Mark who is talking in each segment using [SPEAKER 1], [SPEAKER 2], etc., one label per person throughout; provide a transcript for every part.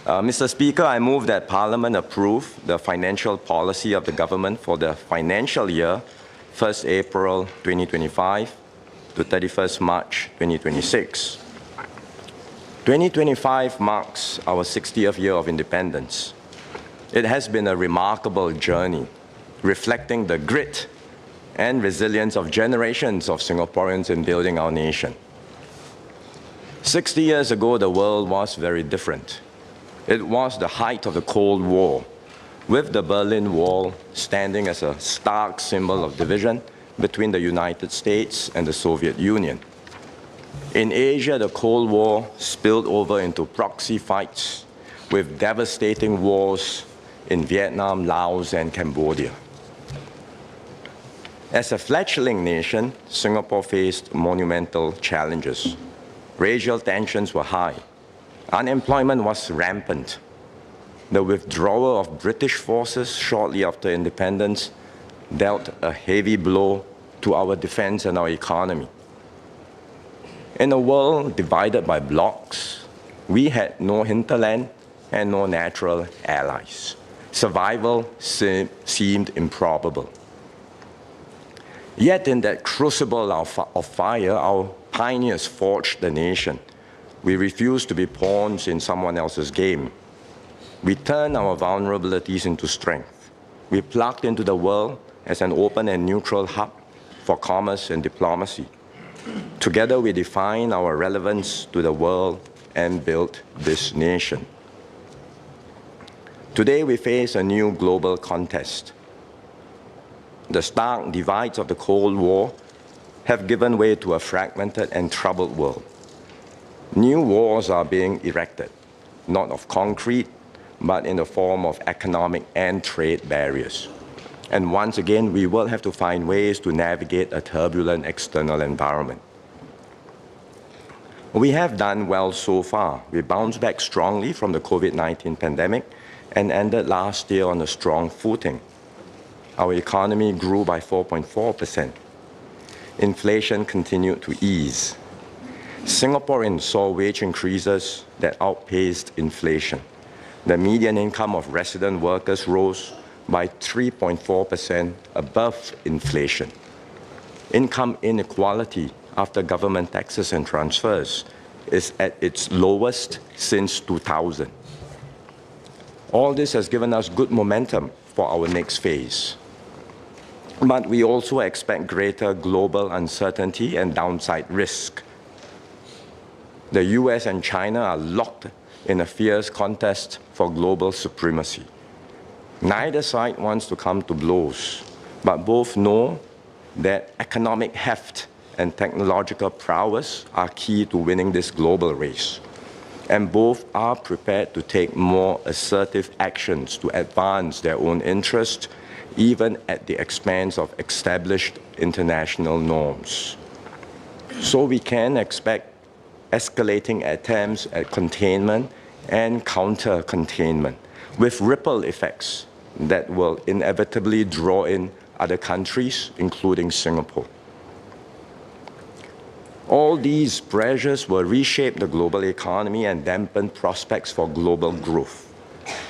[SPEAKER 1] Mr. Speaker, I move that Parliament approve the financial policy of the government for the financial year 1st April 2025 to 31st March 2026. 2025 marks our 60th year of independence. It has been a remarkable journey, reflecting the grit and resilience of generations of Singaporeans in building our nation. 60 years ago, the world was very different. It was the height of the Cold War, with the Berlin Wall standing as a stark symbol of division between the United States and the Soviet Union. In Asia, the Cold War spilled over into proxy fights with devastating wars in Vietnam, Laos, and Cambodia. As a fledgling nation, Singapore faced monumental challenges. Racial tensions were high. Unemployment was rampant. The withdrawal of British forces shortly after independence dealt a heavy blow to our defense and our economy. In a world divided by blocs, we had no hinterland and no natural allies. Survival seemed improbable. Yet in that crucible of fire, our pioneers forged the nation. We refused to be pawns in someone else's game. We turned our vulnerabilities into strength. We plugged into the world as an open and neutral hub for commerce and diplomacy. Together, we defined our relevance to the world and built this nation. Today, we face a new global contest. The stark divides of the Cold War have given way to a fragmented and troubled world. New wars are being erected, not of concrete, but in the form of economic and trade barriers. And once again, we will have to find ways to navigate a turbulent external environment. We have done well so far. We bounced back strongly from the COVID-19 pandemic and ended last year on a strong footing. Our economy grew by 4.4%. Inflation continued to ease. Singaporeans saw wage increases that outpaced inflation. The median income of resident workers rose by 3.4% above inflation. Income inequality after government taxes and transfers is at its lowest since 2000. All this has given us good momentum for our next phase. But we also expect greater global uncertainty and downside risk. The US and China are locked in a fierce contest for global supremacy. Neither side wants to come to blows, but both know that economic heft and technological prowess are key to winning this global race. And both are prepared to take more assertive actions to advance their own interests, even at the expense of established international norms. So we can expect escalating attempts at containment and counter-containment with ripple effects that will inevitably draw in other countries, including Singapore. All these pressures will reshape the global economy and dampen prospects for global growth.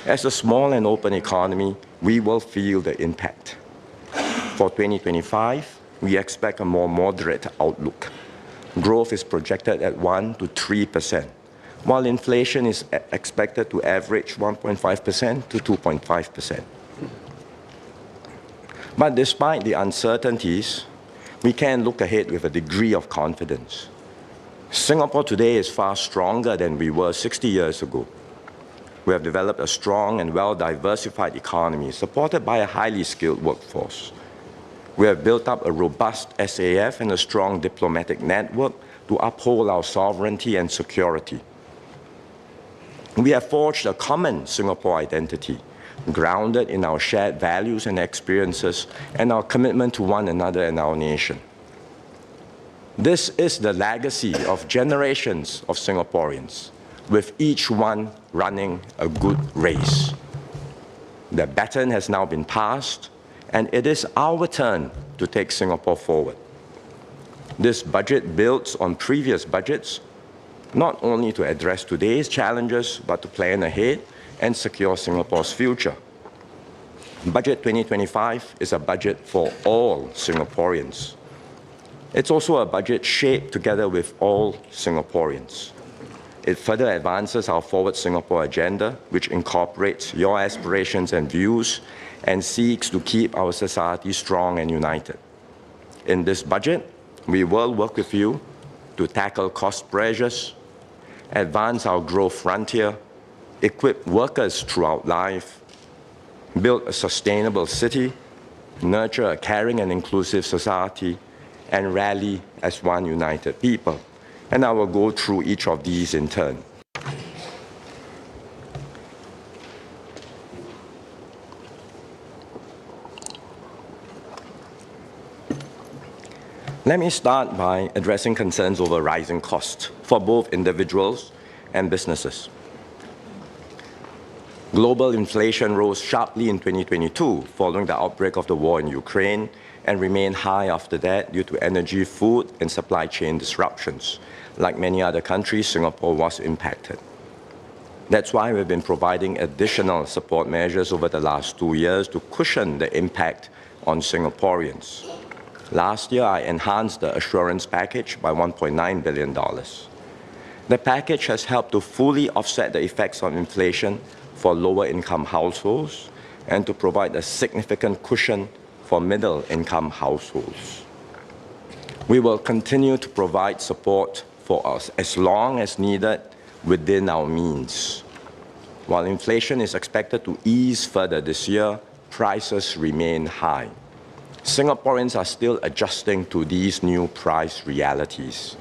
[SPEAKER 1] As a small and open economy, we will feel the impact. For 2025, we expect a more moderate outlook. Growth is projected at 1 to 3%, while inflation is expected to average 1.5% to 2.5%. But despite the uncertainties, we can look ahead with a degree of confidence. Singapore today is far stronger than we were 60 years ago. We have developed a strong and well-diversified economy supported by a highly skilled workforce. We have built up a robust SAF and a strong diplomatic network to uphold our sovereignty and security. We have forged a common Singapore identity, grounded in our shared values and experiences and our commitment to one another and our nation. This is the legacy of generations of Singaporeans, with each one running a good race. The baton has now been passed, and it is our turn to take Singapore forward. This budget builds on previous budgets not only to address today's challenges, but to plan ahead and secure Singapore's future. Budget 2025 is a budget for all Singaporeans. It's also a budget shaped together with all Singaporeans. It further advances our Forward Singapore agenda, which incorporates your aspirations and views and seeks to keep our society strong and united. In this budget, we will work with you to tackle cost pressures, advance our growth frontier, equip workers throughout life, build a sustainable city, nurture a caring and inclusive society, and rally as one united people. And I will go through each of these in turn. Let me start by addressing concerns over rising costs for both individuals and businesses. Global inflation rose sharply in 2022 following the outbreak of the war in Ukraine and remained high after that due to energy, food, and supply chain disruptions. Like many other countries, Singapore was impacted. That's why we've been providing additional support measures over the last 2 years to cushion the impact on Singaporeans. Last year, I enhanced the assurance package by $1.9 billion. The package has helped to fully offset the effects of inflation for lower-income households and to provide a significant cushion for middle-income households. We will continue to provide support for us as long as needed within our means. While inflation is expected to ease further this year, prices remain high. Singaporeans are still adjusting to these new price realities.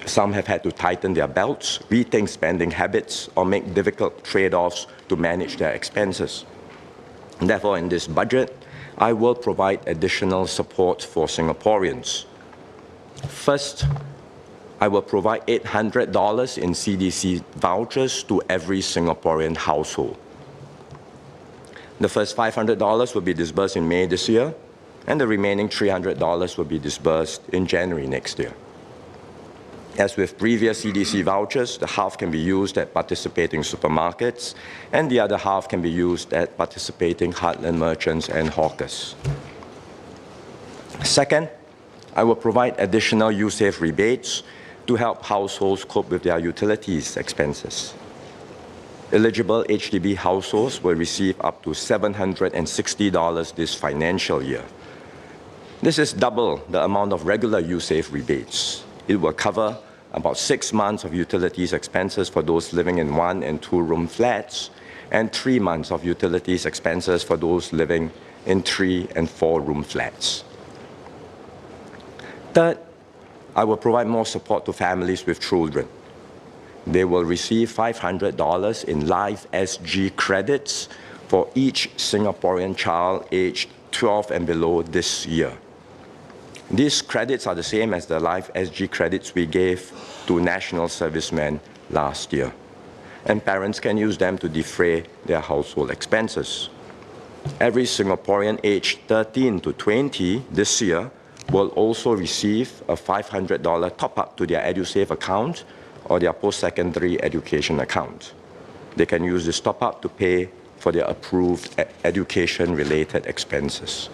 [SPEAKER 1] Some have had to tighten their belts, rethink spending habits, or make difficult trade-offs to manage their expenses. Therefore, in this budget, I will provide additional support for Singaporeans. First, I will provide $800 in CDC vouchers to every Singaporean household. The first $500 will be disbursed in May this year, and the remaining $300 will be disbursed in January next year. As with previous CDC vouchers, the half can be used at participating supermarkets, and the other half can be used at participating heartland merchants and hawkers. Second, I will provide additional USAVE rebates to help households cope with their utilities expenses. Eligible HDB households will receive up to $760 this financial year. This is double the amount of regular USAVE rebates. It will cover about 6 months of utilities expenses for those living in 1- and 2-room flats, and 3 months of utilities expenses for those living in 3- and 4-room flats. Third, I will provide more support to families with children. They will receive $500 in live SG credits for each Singaporean child aged 12 and below this year. These credits are the same as the live SG credits we gave to national servicemen last year, and parents can use them to defray their household expenses. Every Singaporean aged 13 to 20 this year will also receive a $500 top-up to their EduSave account or their post-secondary education account. They can use this top-up to pay for their approved education-related expenses.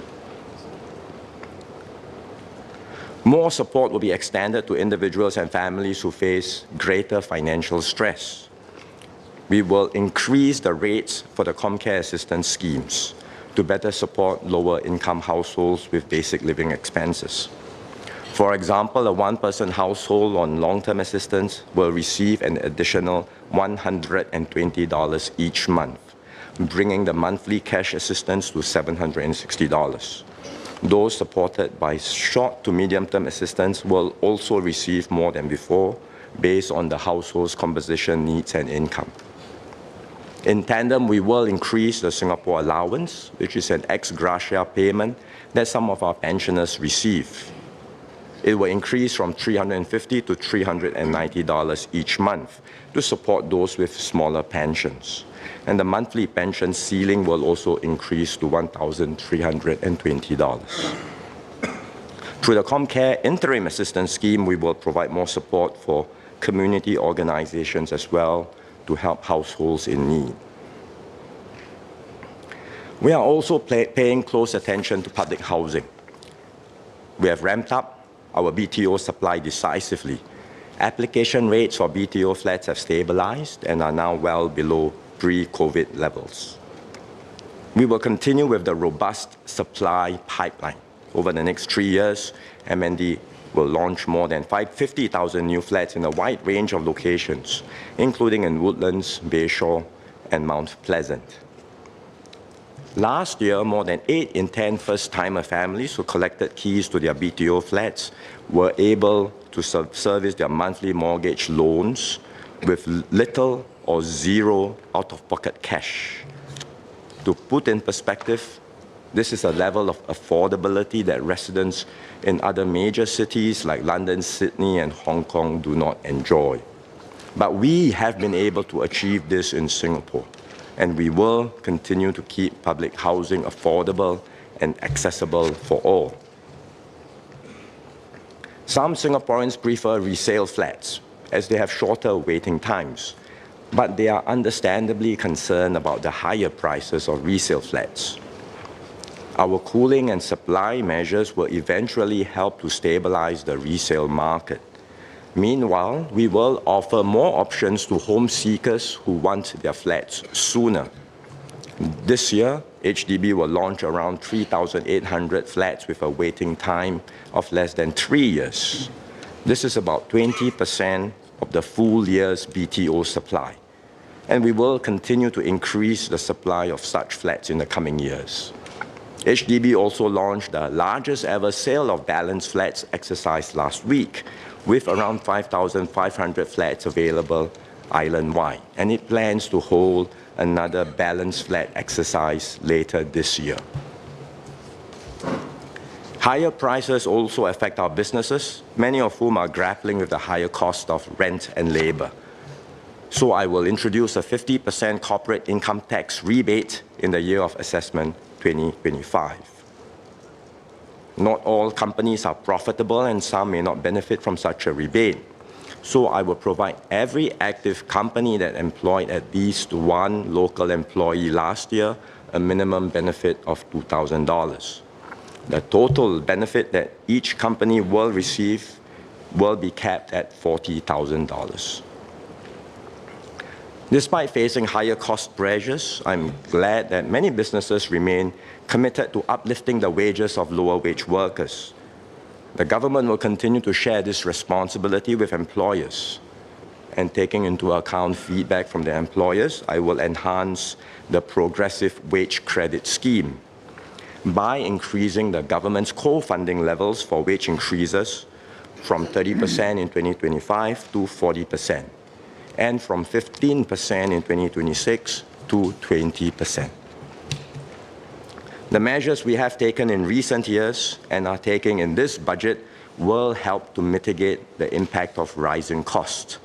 [SPEAKER 1] More support will be extended to individuals and families who face greater financial stress. We will increase the rates for the ComCare assistance schemes to better support lower-income households with basic living expenses. For example, a one-person household on long-term assistance will receive an additional $120 each month, bringing the monthly cash assistance to $760. Those supported by short to medium-term assistance will also receive more than before, based on the household's composition, needs, and income. In tandem, we will increase the Singapore allowance, which is an ex gratia payment that some of our pensioners receive. It will increase from $350 to $390 each month to support those with smaller pensions. And the monthly pension ceiling will also increase to $1,320. Through the ComCare Interim Assistance Scheme, we will provide more support for community organizations as well to help households in need. We are also paying close attention to public housing. We have ramped up our BTO supply decisively. Application rates for BTO flats have stabilized and are now well below pre-COVID levels. We will continue with the robust supply pipeline. Over the next 3 years, MND will launch more than 50,000 new flats in a wide range of locations, including in Woodlands, Bayshore, and Mount Pleasant. Last year, more than 8 in 10 first-timer families who collected keys to their BTO flats were able to service their monthly mortgage loans with little or zero out-of-pocket cash. To put in perspective, this is a level of affordability that residents in other major cities like London, Sydney, and Hong Kong do not enjoy. But we have been able to achieve this in Singapore, and we will continue to keep public housing affordable and accessible for all. Some Singaporeans prefer resale flats as they have shorter waiting times, but they are understandably concerned about the higher prices of resale flats. Our cooling and supply measures will eventually help to stabilize the resale market. Meanwhile, we will offer more options to home seekers who want their flats sooner. This year, HDB will launch around 3,800 flats with a waiting time of less than 3 years. This is about 20% of the full year's BTO supply. And we will continue to increase the supply of such flats in the coming years. HDB also launched the largest ever sale of balance flats exercise last week, with around 5,500 flats available island-wide, and it plans to hold another balance flat exercise later this year. Higher prices also affect our businesses, many of whom are grappling with the higher cost of rent and labor. So I will introduce a 50% corporate income tax rebate in the year of assessment 2025. Not all companies are profitable and some may not benefit from such a rebate. So I will provide every active company that employed at least one local employee last year a minimum benefit of $2,000. The total benefit that each company will receive will be capped at $40,000. Despite facing higher cost pressures, I'm glad that many businesses remain committed to uplifting the wages of lower wage workers. The government will continue to share this responsibility with employers. And taking into account feedback from the employers, I will enhance the progressive wage credit scheme by increasing the government's co-funding levels for wage increases from 30% in 2025 to 40%. And from 15% in 2026 to 20%. The measures we have taken in recent years and are taking in this budget will help to mitigate the impact of rising costs.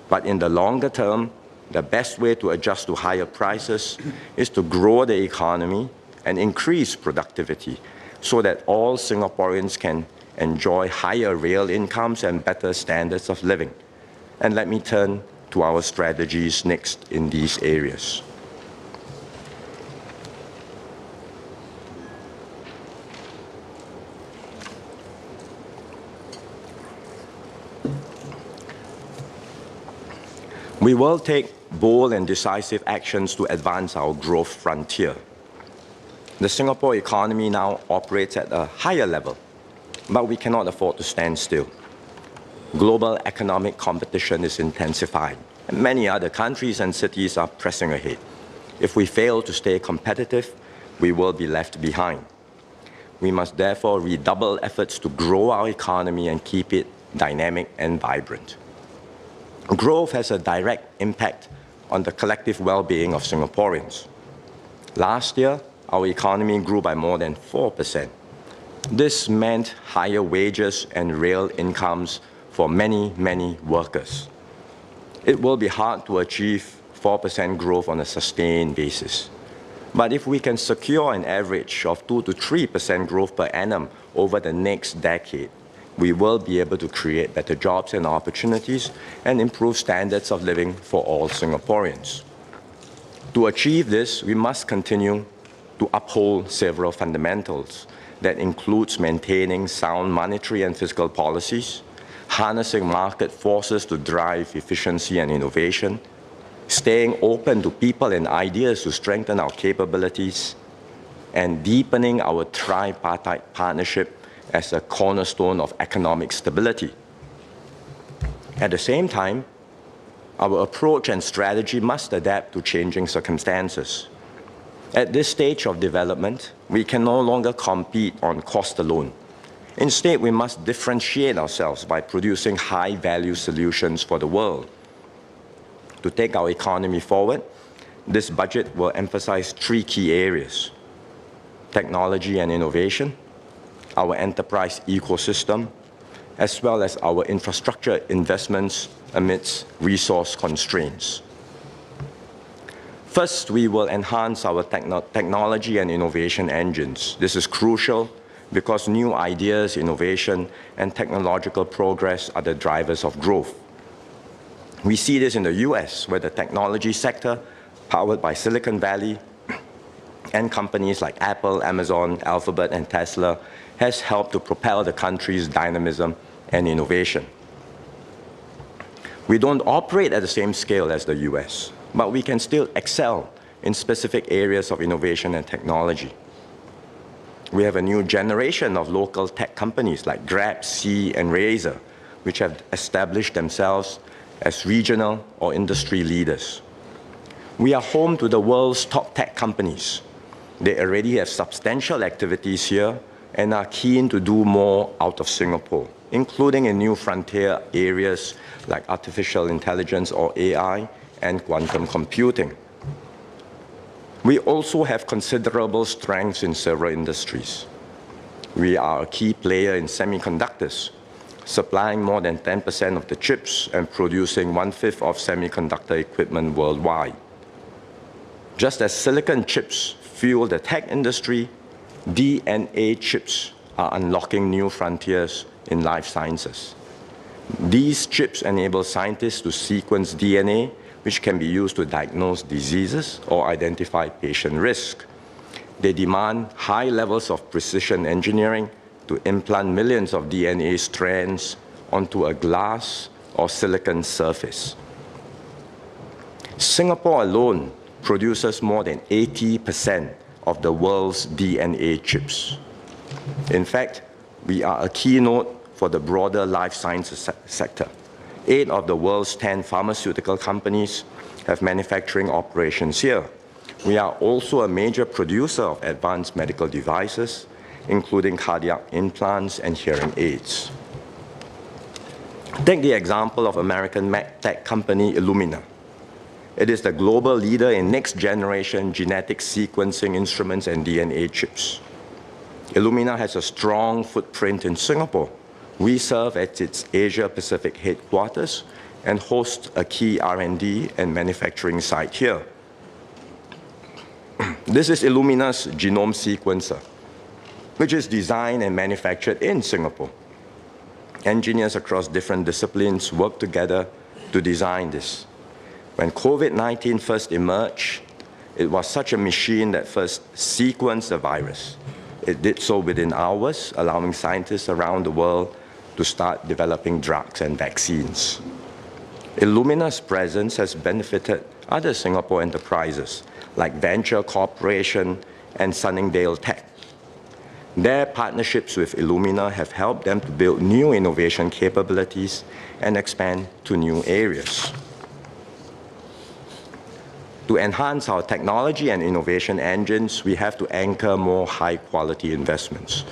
[SPEAKER 1] But in the longer term, the best way to adjust to higher prices is to grow the economy and increase productivity so that all Singaporeans can enjoy higher real incomes and better standards of living. And let me turn to our strategies next in these areas. We will take bold and decisive actions to advance our growth frontier. The Singapore economy now operates at a higher level, but we cannot afford to stand still. Global economic competition is intensifying, and many other countries and cities are pressing ahead. If we fail to stay competitive, we will be left behind. We must therefore redouble efforts to grow our economy and keep it dynamic and vibrant. Growth has a direct impact on the collective well-being of Singaporeans. Last year, our economy grew by more than 4%. This meant higher wages and real incomes for many, many workers. It will be hard to achieve 4% growth on a sustained basis. But if we can secure an average of 2 to 3% growth per annum over the next decade, we will be able to create better jobs and opportunities and improve standards of living for all Singaporeans. To achieve this, we must continue to uphold several fundamentals that includes maintaining sound monetary and fiscal policies, harnessing market forces to drive efficiency and innovation, staying open to people and ideas to strengthen our capabilities, and deepening our tripartite partnership as a cornerstone of economic stability. At the same time, our approach and strategy must adapt to changing circumstances. At this stage of development, we can no longer compete on cost alone. Instead, we must differentiate ourselves by producing high-value solutions for the world. To take our economy forward, this budget will emphasize 3 key areas: technology and innovation, our enterprise ecosystem, as well as our infrastructure investments amidst resource constraints. First, we will enhance our technology and innovation engines. This is crucial because new ideas, innovation, and technological progress are the drivers of growth. We see this in the US, where the technology sector, powered by Silicon Valley and companies like Apple, Amazon, Alphabet, and Tesla, has helped to propel the country's dynamism and innovation. We don't operate at the same scale as the US, but we can still excel in specific areas of innovation and technology. We have a new generation of local tech companies like Grab, Sea, and Razer, which have established themselves as regional or industry leaders. We are home to the world's top tech companies. They already have substantial activities here and are keen to do more out of Singapore, including in new frontier areas like artificial intelligence or AI and quantum computing. We also have considerable strengths in several industries. We are a key player in semiconductors, supplying more than 10% of the chips and producing 1/5 of semiconductor equipment worldwide. Just as silicon chips fuel the tech industry, DNA chips are unlocking new frontiers in life sciences. These chips enable scientists to sequence DNA, which can be used to diagnose diseases or identify patient risk. They demand high levels of precision engineering to implant millions of DNA strands onto a glass or silicon surface. Singapore alone produces more than 80% of the world's DNA chips. In fact, we are a keynote for the broader life sciences sector. 8 of the world's 10 pharmaceutical companies have manufacturing operations here. We are also a major producer of advanced medical devices, including cardiac implants and hearing aids. Take the example of American medtech company Illumina. It is the global leader in next-generation genetic sequencing instruments and DNA chips. Illumina has a strong footprint in Singapore. We serve at its Asia-Pacific headquarters and host a key R&D and manufacturing site here. This is Illumina's genome sequencer, which is designed and manufactured in Singapore. Engineers across different disciplines work together to design this. When COVID-19 first emerged, it was such a machine that first sequenced the virus. It did so within hours, allowing scientists around the world to start developing drugs and vaccines. Illumina's presence has benefited other Singapore enterprises like Venture Corporation and Sunningdale Tech. Their partnerships with Illumina have helped them to build new innovation capabilities and expand to new areas. To enhance our technology and innovation engines, we have to anchor more high-quality investments.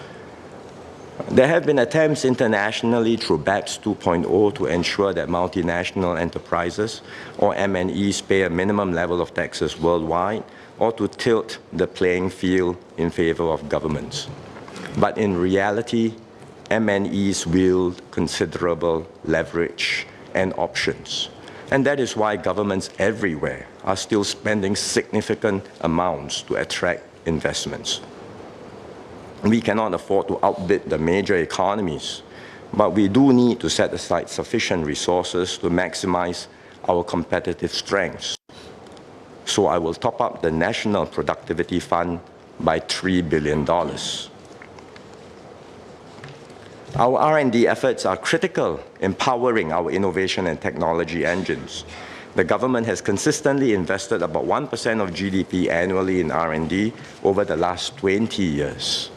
[SPEAKER 1] There have been attempts internationally through BEPS 2.0 to ensure that multinational enterprises, or MNEs, pay a minimum level of taxes worldwide, or to tilt the playing field in favor of governments. But in reality, MNEs wield considerable leverage and options. And that is why governments everywhere are still spending significant amounts to attract investments. We cannot afford to outbid the major economies, but we do need to set aside sufficient resources to maximize our competitive strengths. So I will top up the National Productivity Fund by $3 billion. Our R&D efforts are critical in powering our innovation and technology engines. The government has consistently invested about 1% of GDP annually in R&D over the last 20 years.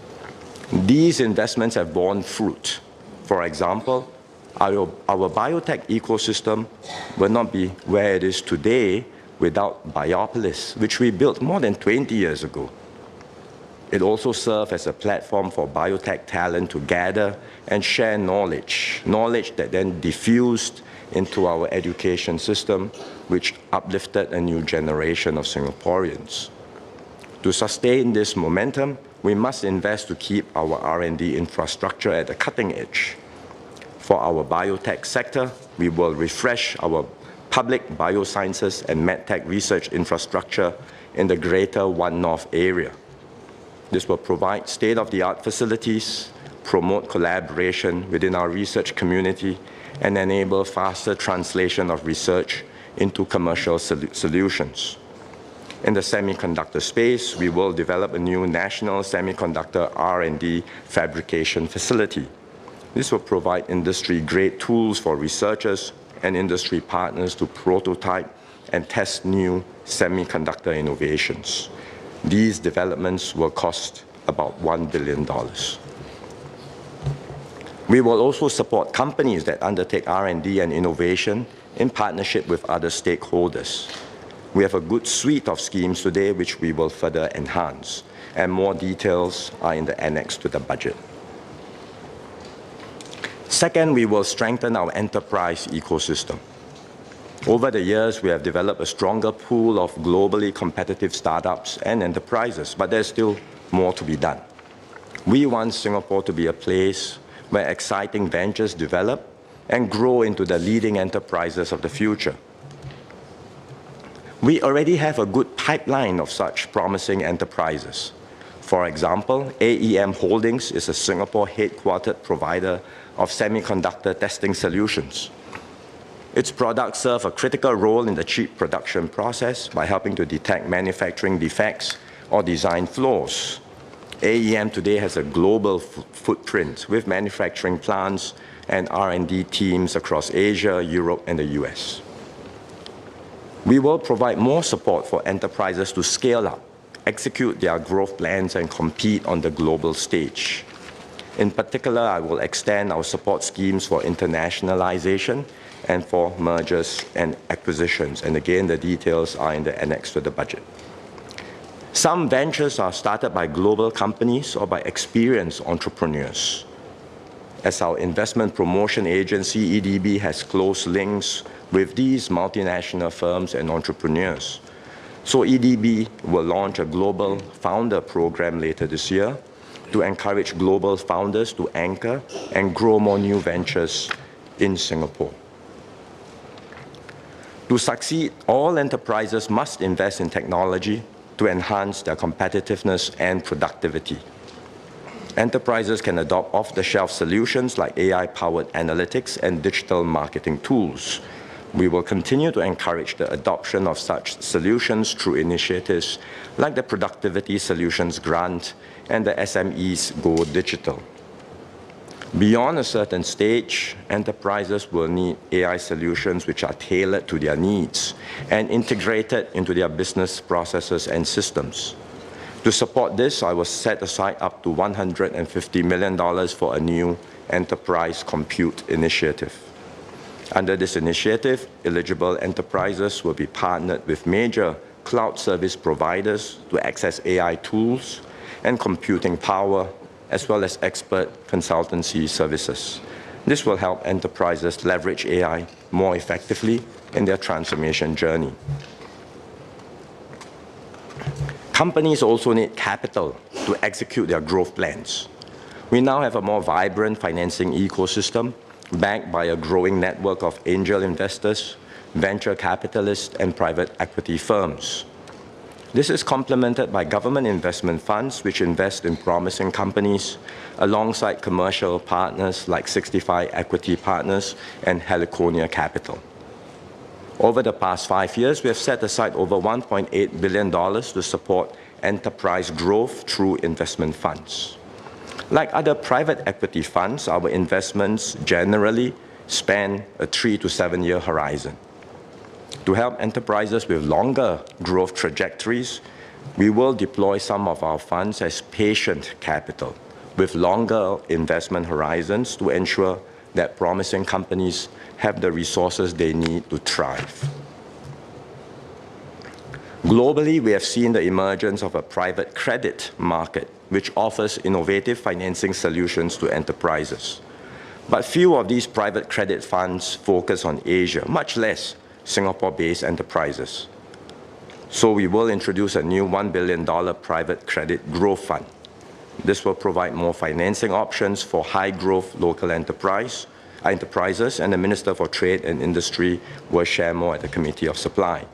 [SPEAKER 1] These investments have borne fruit. For example, our biotech ecosystem will not be where it is today without Biopolis, which we built more than 20 years ago. It also served as a platform for biotech talent to gather and share knowledge that then diffused into our education system, which uplifted a new generation of Singaporeans. To sustain this momentum, we must invest to keep our R&D infrastructure at the cutting edge. For our biotech sector, we will refresh our public biosciences and medtech research infrastructure in the Greater One North area. This will provide state-of-the-art facilities, promote collaboration within our research community, and enable faster translation of research into commercial solutions. In the semiconductor space, we will develop a new national semiconductor R&D fabrication facility. This will provide industry-grade tools for researchers and industry partners to prototype and test new semiconductor innovations. These developments will cost about $1 billion. We will also support companies that undertake R&D and innovation in partnership with other stakeholders. We have a good suite of schemes today which we will further enhance, and more details are in the annex to the budget. Second, we will strengthen our enterprise ecosystem. Over the years, we have developed a stronger pool of globally competitive startups and enterprises, but there's still more to be done. We want Singapore to be a place where exciting ventures develop and grow into the leading enterprises of the future. We already have a good pipeline of such promising enterprises. For example, AEM Holdings is a Singapore-headquartered provider of semiconductor testing solutions. Its products serve a critical role in the chip production process by helping to detect manufacturing defects or design flaws. AEM today has a global footprint with manufacturing plants and R&D teams across Asia, Europe, and the US. We will provide more support for enterprises to scale up, execute their growth plans, and compete on the global stage. In particular, I will extend our support schemes for internationalization and for mergers and acquisitions. And again, the details are in the annex to the budget. Some ventures are started by global companies or by experienced entrepreneurs. As our investment promotion agency, EDB, has close links with these multinational firms and entrepreneurs. So EDB will launch a global founder program later this year to encourage global founders to anchor and grow more new ventures in Singapore. To succeed, all enterprises must invest in technology to enhance their competitiveness and productivity. Enterprises can adopt off-the-shelf solutions like AI-powered analytics and digital marketing tools. We will continue to encourage the adoption of such solutions through initiatives like the Productivity Solutions Grant and the SMEs Go Digital. Beyond a certain stage, enterprises will need AI solutions which are tailored to their needs and integrated into their business processes and systems. To support this, I will set aside up to $150 million for a new enterprise compute initiative. Under this initiative, eligible enterprises will be partnered with major cloud service providers to access AI tools and computing power, as well as expert consultancy services. This will help enterprises leverage AI more effectively in their transformation journey. Companies also need capital to execute their growth plans. We now have a more vibrant financing ecosystem backed by a growing network of angel investors venture capitalists, and private equity firms. This is complemented by government investment funds, which invest in promising companies, alongside commercial partners like 65 Equity Partners and Heliconia Capital. Over the past 5 years, we have set aside over $1.8 billion to support enterprise growth through investment funds. Like other private equity funds, our investments generally span a 3 to 7 year horizon. To help enterprises with longer growth trajectories, we will deploy some of our funds as patient capital with longer investment horizons to ensure that promising companies have the resources they need to thrive. Globally, we have seen the emergence of a private credit market, which offers innovative financing solutions to enterprises. But few of these private credit funds focus on Asia, much less Singapore-based enterprises. So we will introduce a new $1 billion private credit growth fund. This will provide more financing options for high-growth local enterprises, and the Minister for Trade and Industry will share more at the Committee of Supply.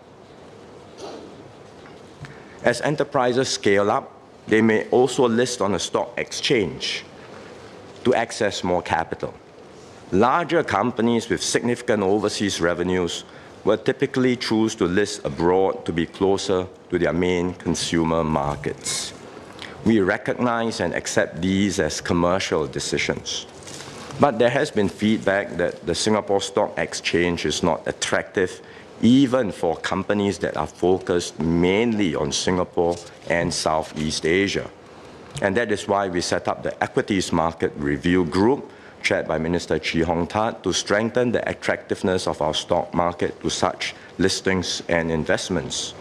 [SPEAKER 1] As enterprises scale up, they may also list on a stock exchange to access more capital. Larger companies with significant overseas revenues will typically choose to list abroad to be closer to their main consumer markets. We recognize and accept these as commercial decisions. But there has been feedback that the Singapore Stock Exchange is not attractive even for companies that are focused mainly on Singapore and Southeast Asia. And that is why we set up the Equities Market Review Group, chaired by Minister Chee Hong Tat, to strengthen the attractiveness of our stock market to such listings and investments.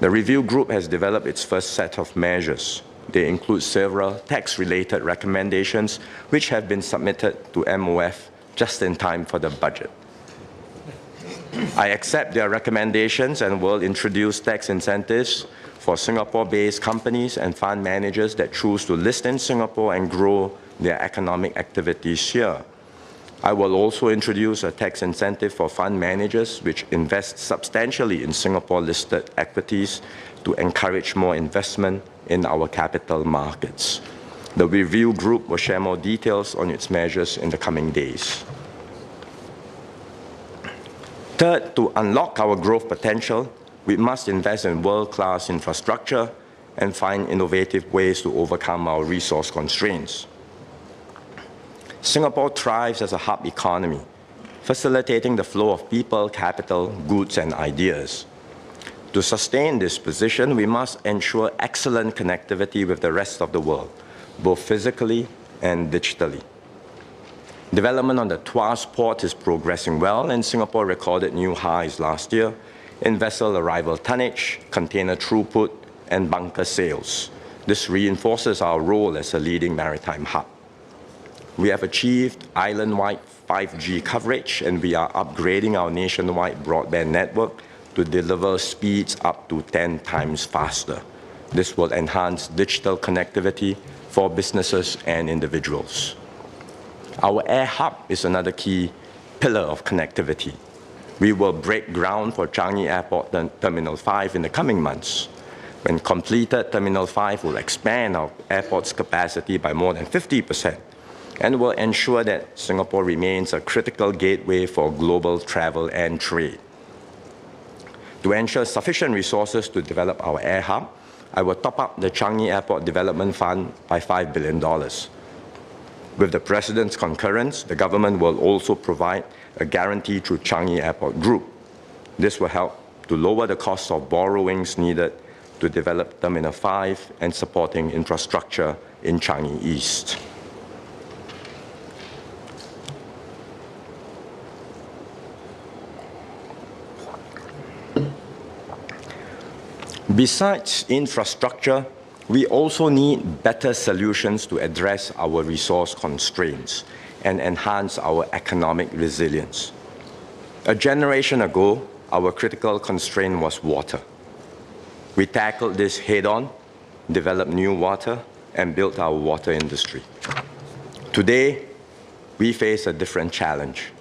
[SPEAKER 1] The review group has developed its first set of measures. They include several tax-related recommendations which have been submitted to MOF just in time for the budget. I accept their recommendations and will introduce tax incentives for Singapore-based companies and fund managers that choose to list in Singapore and grow their economic activities here. I will also introduce a tax incentive for fund managers which invest substantially in Singapore-listed equities to encourage more investment in our capital markets. The review group will share more details on its measures in the coming days. Third, to unlock our growth potential, we must invest in world-class infrastructure and find innovative ways to overcome our resource constraints. Singapore thrives as a hub economy, facilitating the flow of people, capital, goods, and ideas. To sustain this position, we must ensure excellent connectivity with the rest of the world, both physically and digitally. Development on the Tuas port is progressing well, and Singapore recorded new highs last year in vessel arrival tonnage, container throughput, and bunker sales. This reinforces our role as a leading maritime hub. We have achieved island-wide 5G coverage, and we are upgrading our nationwide broadband network to deliver speeds up to 10 times faster. This will enhance digital connectivity for businesses and individuals. Our air hub is another key pillar of connectivity. We will break ground for Changi Airport Terminal 5 in the coming months. When completed, Terminal 5 will expand our airport's capacity by more than 50% and will ensure that Singapore remains a critical gateway for global travel and trade. To ensure sufficient resources to develop our air hub, I will top up the Changi Airport Development Fund by $5 billion. With the President's concurrence, the government will also provide a guarantee through Changi Airport Group. This will help to lower the cost of borrowings needed to develop Terminal 5 and supporting infrastructure in Changi East. Besides infrastructure, we also need better solutions to address our resource constraints and enhance our economic resilience. A generation ago, our critical constraint was water. We tackled this head-on, developed new water, and built our water industry. Today, we face a different challenge.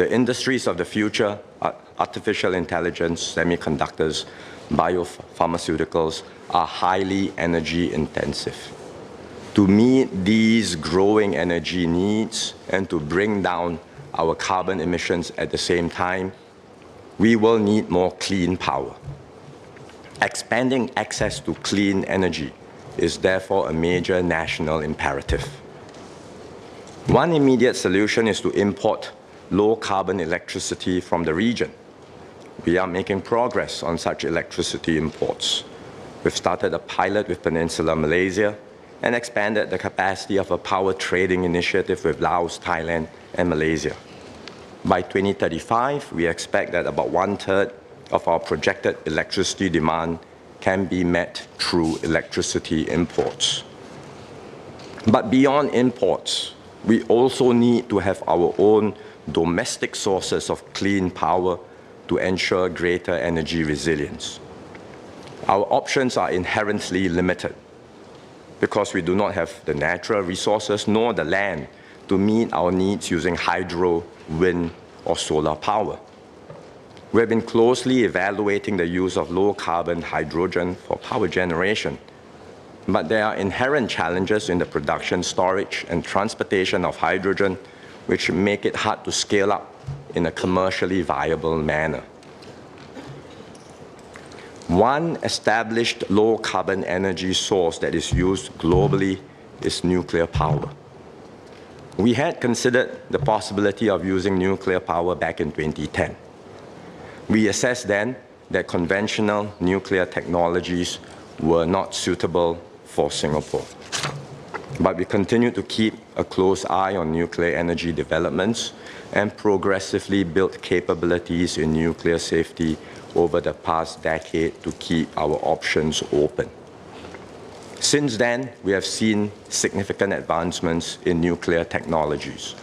[SPEAKER 1] The industries of the future, artificial intelligence, semiconductors, biopharmaceuticals, are highly energy intensive. To meet these growing energy needs and to bring down our carbon emissions at the same time, we will need more clean power. Expanding access to clean energy is therefore a major national imperative. One immediate solution is to import low-carbon electricity from the region. We are making progress on such electricity imports. We've started a pilot with Peninsular Malaysia and expanded the capacity of a power trading initiative with Laos, Thailand, and Malaysia. By 2035, we expect that about 1/3 of our projected electricity demand can be met through electricity imports. But beyond imports, we also need to have our own domestic sources of clean power to ensure greater energy resilience. Our options are inherently limited because we do not have the natural resources nor the land to meet our needs using hydro, wind, or solar power. We have been closely evaluating the use of low-carbon hydrogen for power generation, but there are inherent challenges in the production, storage, and transportation of hydrogen, which make it hard to scale up in a commercially viable manner. One established low-carbon energy source that is used globally is nuclear power. We had considered the possibility of using nuclear power back in 2010. We assessed then that conventional nuclear technologies were not suitable for Singapore. But we continue to keep a close eye on nuclear energy developments and progressively build capabilities in nuclear safety over the past decade to keep our options open. Since then, we have seen significant advancements in nuclear technologies.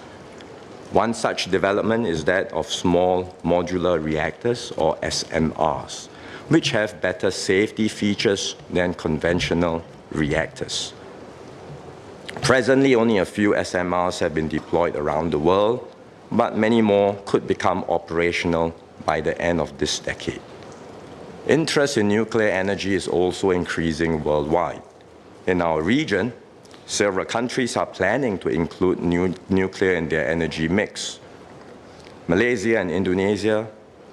[SPEAKER 1] One such development is that of small modular reactors, or SMRs, which have better safety features than conventional reactors. Presently, only a few SMRs have been deployed around the world, but many more could become operational by the end of this decade. Interest in nuclear energy is also increasing worldwide. In our region, several countries are planning to include nuclear in their energy mix. Malaysia and Indonesia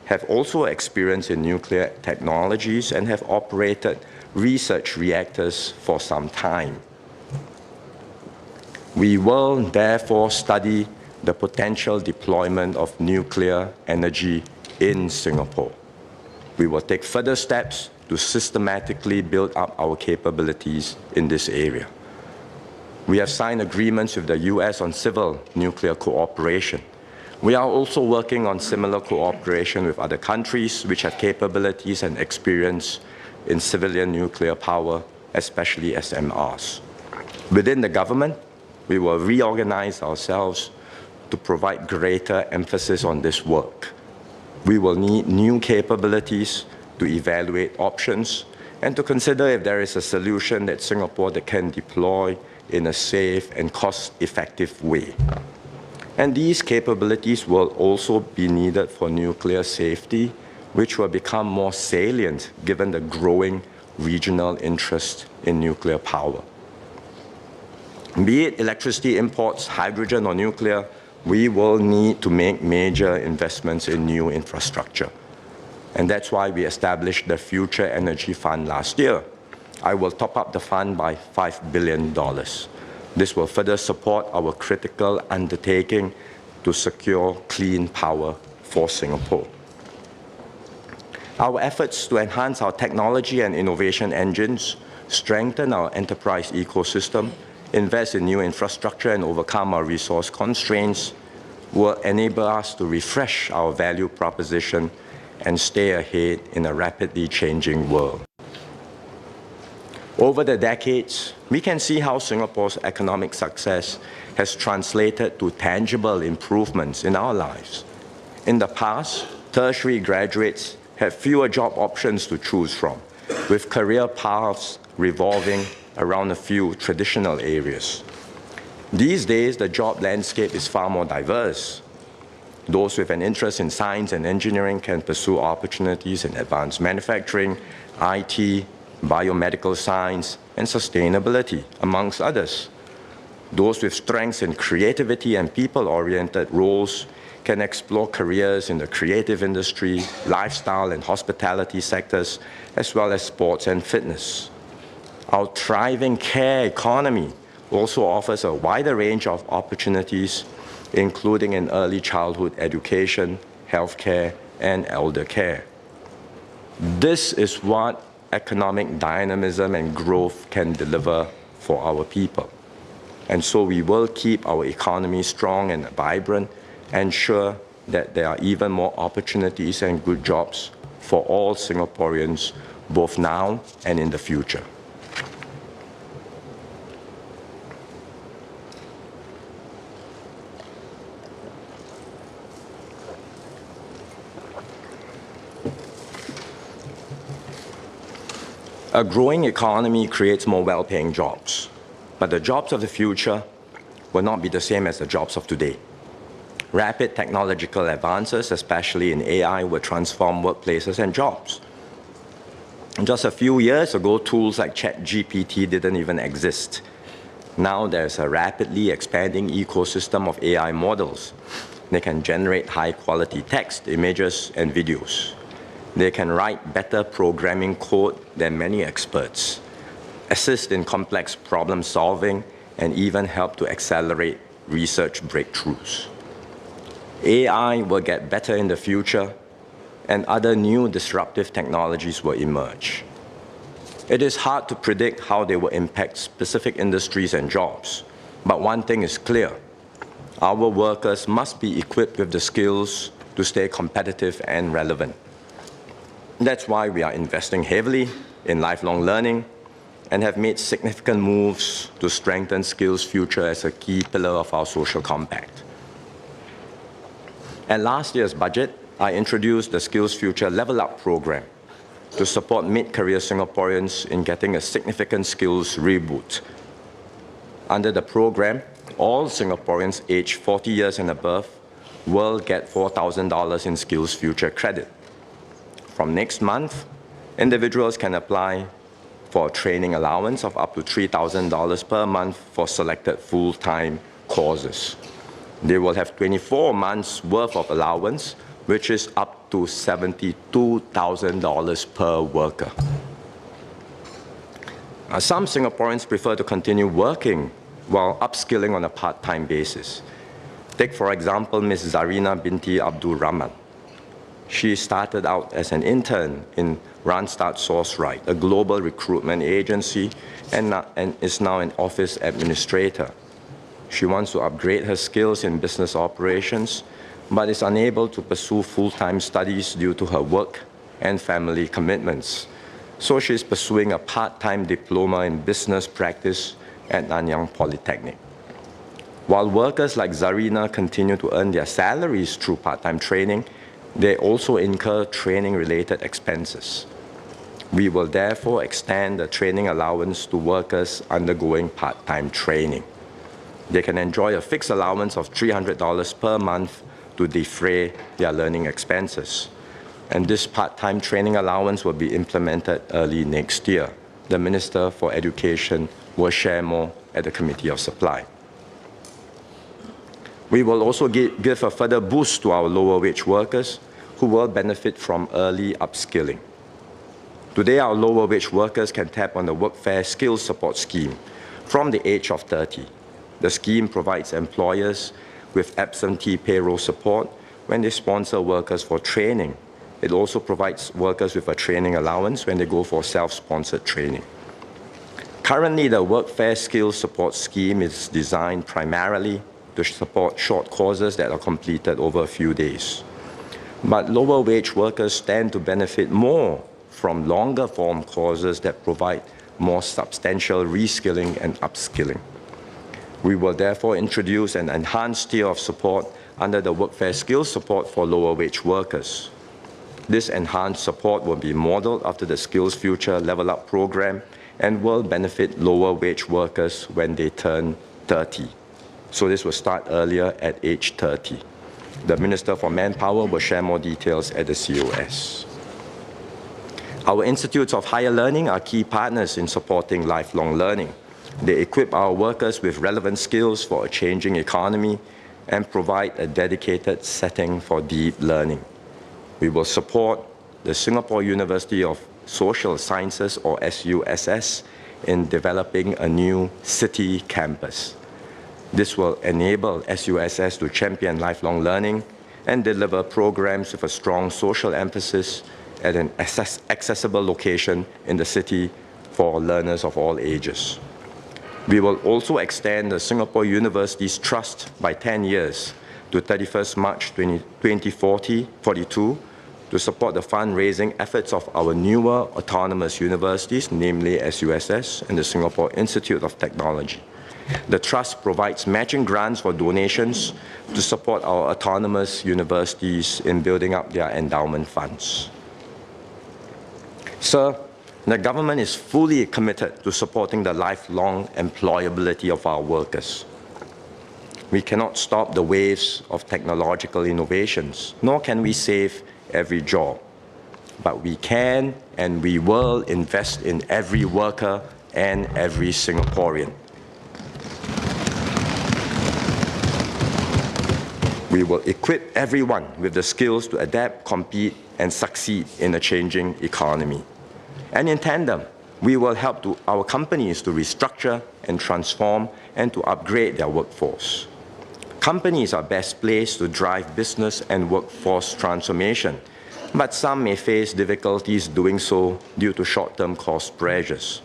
[SPEAKER 1] have also experience in nuclear technologies and have operated research reactors for some time. We will therefore study the potential deployment of nuclear energy in Singapore. We will take further steps to systematically build up our capabilities in this area. We have signed agreements with the US on civil nuclear cooperation. We are also working on similar cooperation with other countries which have capabilities and experience in civilian nuclear power, especially SMRs. Within the government, we will reorganize ourselves to provide greater emphasis on this work. We will need new capabilities to evaluate options and to consider if there is a solution that Singapore can deploy in a safe and cost-effective way. And these capabilities will also be needed for nuclear safety, which will become more salient given the growing regional interest in nuclear power. Be it electricity imports, hydrogen, or nuclear, we will need to make major investments in new infrastructure. And that's why we established the Future Energy Fund last year. I will top up the fund by $5 billion. This will further support our critical undertaking to secure clean power for Singapore. Our efforts to enhance our technology and innovation engines, strengthen our enterprise ecosystem, invest in new infrastructure, and overcome our resource constraints will enable us to refresh our value proposition and stay ahead in a rapidly changing world. Over the decades, we can see how Singapore's economic success has translated to tangible improvements in our lives. In the past, tertiary graduates had fewer job options to choose from, with career paths revolving around a few traditional areas. These days, the job landscape is far more diverse. Those with an interest in science and engineering can pursue opportunities in advanced manufacturing, IT, biomedical science, and sustainability, amongst others. Those with strengths in creativity and people-oriented roles can explore careers in the creative industry, lifestyle and hospitality sectors, as well as sports and fitness. Our thriving care economy also offers a wider range of opportunities, including in early childhood education, healthcare, and elder care. This is what economic dynamism and growth can deliver for our people. And so we will keep our economy strong and vibrant, ensure that there are even more opportunities and good jobs for all Singaporeans, both now and in the future. A growing economy creates more well-paying jobs, but the jobs of the future will not be the same as the jobs of today. Rapid technological advances, especially in AI, will transform workplaces and jobs. Just a few years ago, tools like ChatGPT didn't even exist. Now there's a rapidly expanding ecosystem of AI models. They can generate high-quality text, images, and videos. They can write better programming code than many experts, assist in complex problem solving, and even help to accelerate research breakthroughs. AI will get better in the future, and other new disruptive technologies will emerge. It is hard to predict how they will impact specific industries and jobs, but one thing is clear. Our workers must be equipped with the skills to stay competitive and relevant. That's why we are investing heavily in lifelong learning and have made significant moves to strengthen SkillsFuture as a key pillar of our social compact. At last year's budget, I introduced the SkillsFuture Level Up program to support mid-career Singaporeans in getting a significant skills reboot. Under the program, all Singaporeans aged 40 years and above will get $4,000 in SkillsFuture credit. From next month, individuals can apply for a training allowance of up to $3,000 per month for selected full-time courses. They will have 24 months worth of allowance, which is up to $72,000 per worker. Some Singaporeans prefer to continue working while upskilling on a part-time basis. Take, for example, Ms. Zarina binti Abdul Rahman. She started out as an intern in Randstad Sourceright, a global recruitment agency, and is now an office administrator. She wants to upgrade her skills in business operations, but is unable to pursue full-time studies due to her work and family commitments. So she's pursuing a part-time diploma in business practice at Nanyang Polytechnic. While workers like Zarina continue to earn their salaries through part-time training, they also incur training-related expenses. We will therefore extend the training allowance to workers undergoing part-time training. They can enjoy a fixed allowance of $300 per month to defray their learning expenses. And this part-time training allowance will be implemented early next year. The Minister for Education will share more at the Committee of Supply. We will also give a further boost to our lower wage workers who will benefit from early upskilling. Today, our lower wage workers can tap on the Workfare Skills Support Scheme from the age of 30. The scheme provides employers with absentee payroll support when they sponsor workers for training. It also provides workers with a training allowance when they go for self-sponsored training. Currently, the Workfare Skills Support Scheme is designed primarily to support short courses that are completed over a few days. But lower wage workers tend to benefit more from longer form courses that provide more substantial reskilling and upskilling. We will therefore introduce an enhanced tier of support under the Workfare Skills Support for lower wage workers. This enhanced support will be modeled after the SkillsFuture Level Up program and will benefit lower wage workers when they turn 30. So this will start earlier at age 30. The Minister for Manpower will share more details at the COS. Our institutes of higher learning are key partners in supporting lifelong learning. They equip our workers with relevant skills for a changing economy and provide a dedicated setting for deep learning. We will support the Singapore University of Social Sciences, or SUSS, in developing a new city campus. This will enable SUSS to champion lifelong learning and deliver programs with a strong social emphasis at an accessible location in the city for learners of all ages. We will also extend the Singapore University's trust by 10 years to 31st March 2042 to support the fundraising efforts of our newer autonomous universities, namely SUSS and the Singapore Institute of Technology. The Trust provides matching grants for donations to support our autonomous universities in building up their endowment funds. Sir, the government is fully committed to supporting the lifelong employability of our workers. We cannot stop the waves of technological innovations, nor can we save every job. But we can and we will invest in every worker and every Singaporean. We will equip everyone with the skills to adapt, compete, and succeed in a changing economy. And in tandem, we will help our companies to restructure and transform and to upgrade their workforce. Companies are best placed to drive business and workforce transformation, but some may face difficulties doing so due to short-term cost pressures.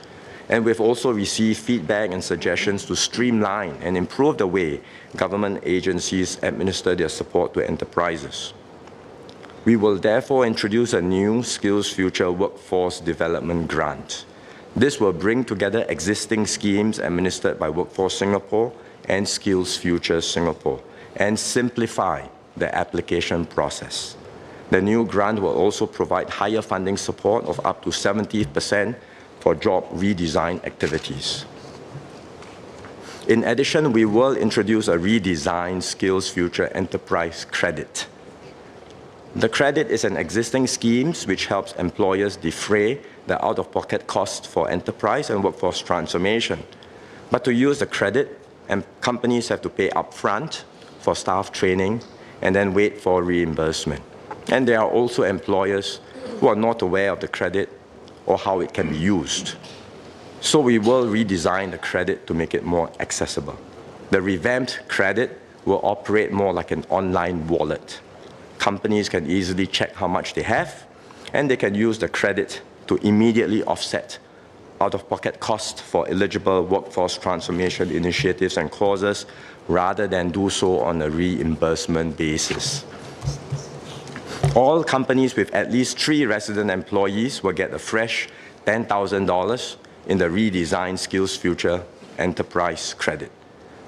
[SPEAKER 1] And we've also received feedback and suggestions to streamline and improve the way government agencies administer their support to enterprises. We will therefore introduce a new Skills Future Workforce Development Grant. This will bring together existing schemes administered by Workforce Singapore and Skills Future Singapore and simplify the application process. The new grant will also provide higher funding support of up to 70% for job redesign activities. In addition, we will introduce a redesigned Skills Future Enterprise Credit. The credit is an existing scheme which helps employers defray the out-of-pocket costs for enterprise and workforce transformation. But to use the credit, companies have to pay upfront for staff training and then wait for reimbursement. And there are also employers who are not aware of the credit or how it can be used. So we will redesign the credit to make it more accessible. The revamped credit will operate more like an online wallet. Companies can easily check how much they have, and they can use the credit to immediately offset out-of-pocket costs for eligible workforce transformation initiatives and causes, rather than do so on a reimbursement basis. All companies with at least 3 resident employees will get a fresh $10,000 in the redesigned Skills Future Enterprise Credit.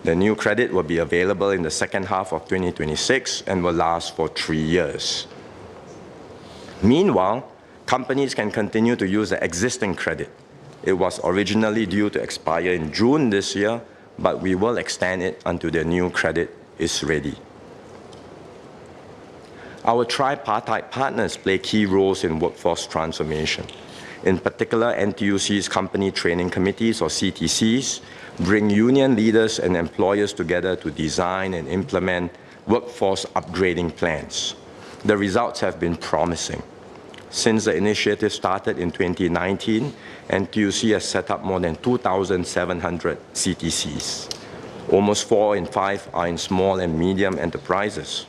[SPEAKER 1] The new credit will be available in the second half of 2026 and will last for 3 years. Meanwhile, companies can continue to use the existing credit. It was originally due to expire in June this year, but we will extend it until the new credit is ready. Our tripartite partners play key roles in workforce transformation. In particular, NTUC's Company Training Committees, or CTCs, bring union leaders and employers together to design and implement workforce upgrading plans. The results have been promising. Since the initiative started in 2019, NTUC has set up more than 2,700 CTCs. Almost 4 in 5 are in small and medium enterprises.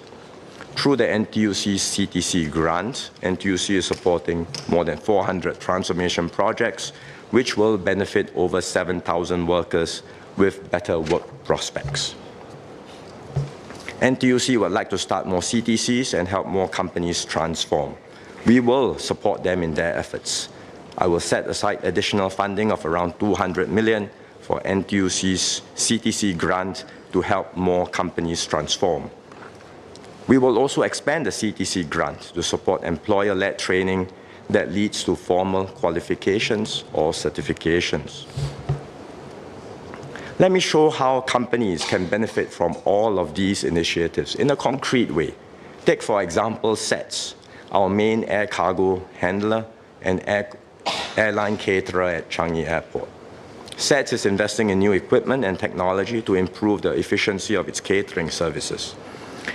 [SPEAKER 1] Through the NTUC's CTC grant, NTUC is supporting more than 400 transformation projects, which will benefit over 7,000 workers with better work prospects. NTUC would like to start more CTCs and help more companies transform. We will support them in their efforts. I will set aside additional funding of around 200 million for NTUC's CTC grant to help more companies transform. We will also expand the CTC grant to support employer-led training that leads to formal qualifications or certifications. Let me show how companies can benefit from all of these initiatives in a concrete way. Take, for example, SETS, our main air cargo handler and airline caterer at Changi Airport. SETS is investing in new equipment and technology to improve the efficiency of its catering services.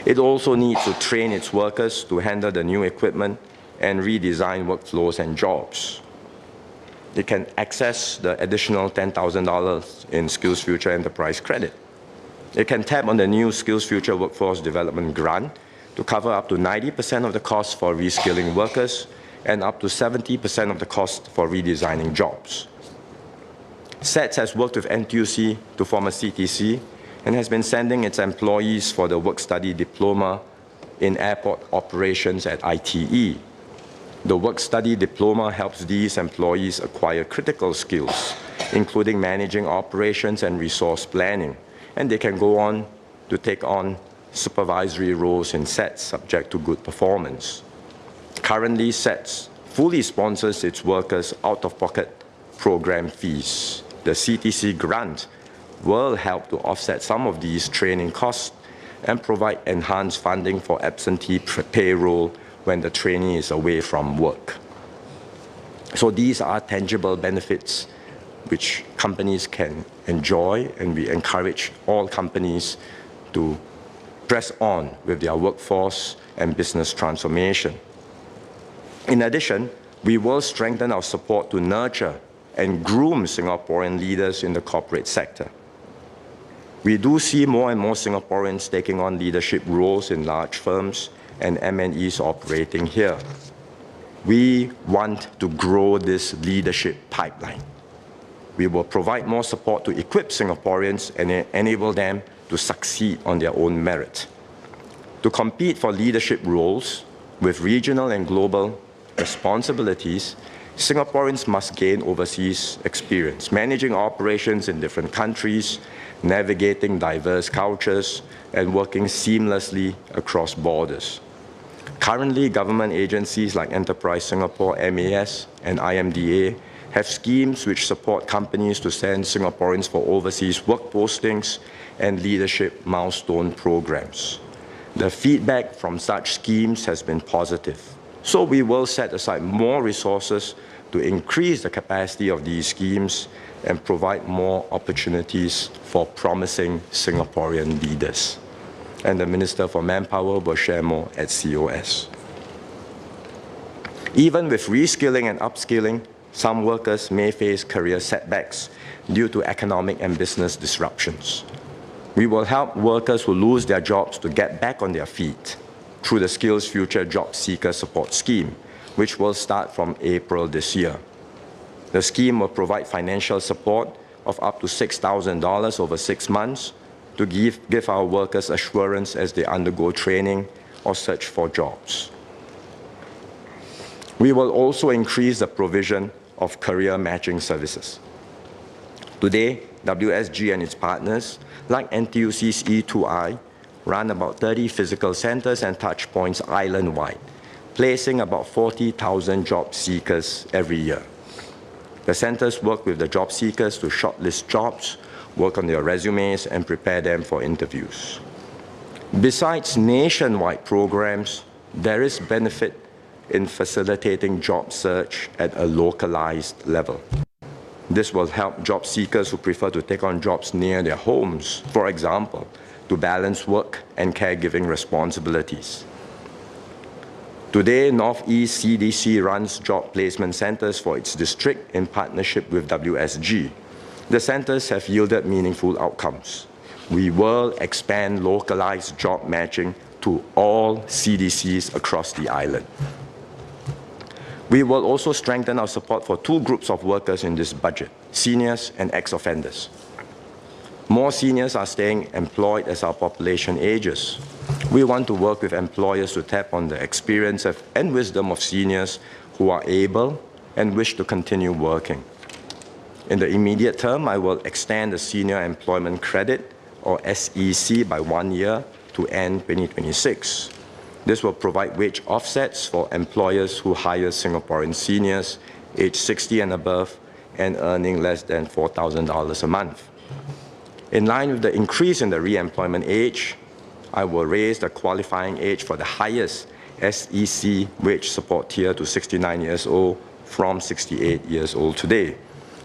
[SPEAKER 1] It also needs to train its workers to handle the new equipment and redesign workflows and jobs. It can access the additional $10,000 in SkillsFuture Enterprise Credit. It can tap on the new SkillsFuture Workforce Development Grant to cover up to 90% of the cost for reskilling workers and up to 70% of the cost for redesigning jobs. SETS has worked with NTUC to form a CTC and has been sending its employees for the work-study diploma in airport operations at ITE. The work-study diploma helps these employees acquire critical skills, including managing operations and resource planning, and they can go on to take on supervisory roles in SETS subject to good performance. Currently, SETS fully sponsors its workers' out-of-pocket program fees. The CTC grant will help to offset some of these training costs and provide enhanced funding for absentee payroll when the trainee is away from work. So these are tangible benefits which companies can enjoy, and we encourage all companies to press on with their workforce and business transformation. In addition, we will strengthen our support to nurture and groom Singaporean leaders in the corporate sector. We do see more and more Singaporeans taking on leadership roles in large firms and MNEs operating here. We want to grow this leadership pipeline. We will provide more support to equip Singaporeans and enable them to succeed on their own merit. To compete for leadership roles with regional and global responsibilities, Singaporeans must gain overseas experience, managing operations in different countries, navigating diverse cultures, and working seamlessly across borders. Currently, government agencies like Enterprise Singapore, MAS, and IMDA have schemes which support companies to send Singaporeans for overseas work postings and leadership milestone programs. The feedback from such schemes has been positive. So we will set aside more resources to increase the capacity of these schemes and provide more opportunities for promising Singaporean leaders. And the Minister for Manpower will share more at COS. Even with reskilling and upskilling, some workers may face career setbacks due to economic and business disruptions. We will help workers who lose their jobs to get back on their feet through the SkillsFuture Job Seeker Support Scheme, which will start from April this year. The scheme will provide financial support of up to $6,000 over 6 months to give our workers assurance as they undergo training or search for jobs. We will also increase the provision of career matching services. Today, WSG and its partners, like NTUC's E2I, run about 30 physical centers and touchpoints island-wide, placing about 40,000 job seekers every year. The centers work with the job seekers to shortlist jobs, work on their resumes, and prepare them for interviews. Besides nationwide programs, there is benefit in facilitating job search at a localized level. This will help job seekers who prefer to take on jobs near their homes, for example, to balance work and caregiving responsibilities. Today, Northeast CDC runs job placement centers for its district in partnership with WSG. The centers have yielded meaningful outcomes. We will expand localized job matching to all CDCs across the island. We will also strengthen our support for 2 groups of workers in this budget, seniors and ex-offenders. More seniors are staying employed as our population ages. We want to work with employers to tap on the experience and wisdom of seniors who are able and wish to continue working. In the immediate term, I will extend the Senior Employment Credit, or SEC, by 1 year to end 2026. This will provide wage offsets for employers who hire Singaporean seniors aged 60 and above and earning less than $4,000 a month. In line with the increase in the re-employment age, I will raise the qualifying age for the highest SEC wage support tier to 69 years old from 68 years old today.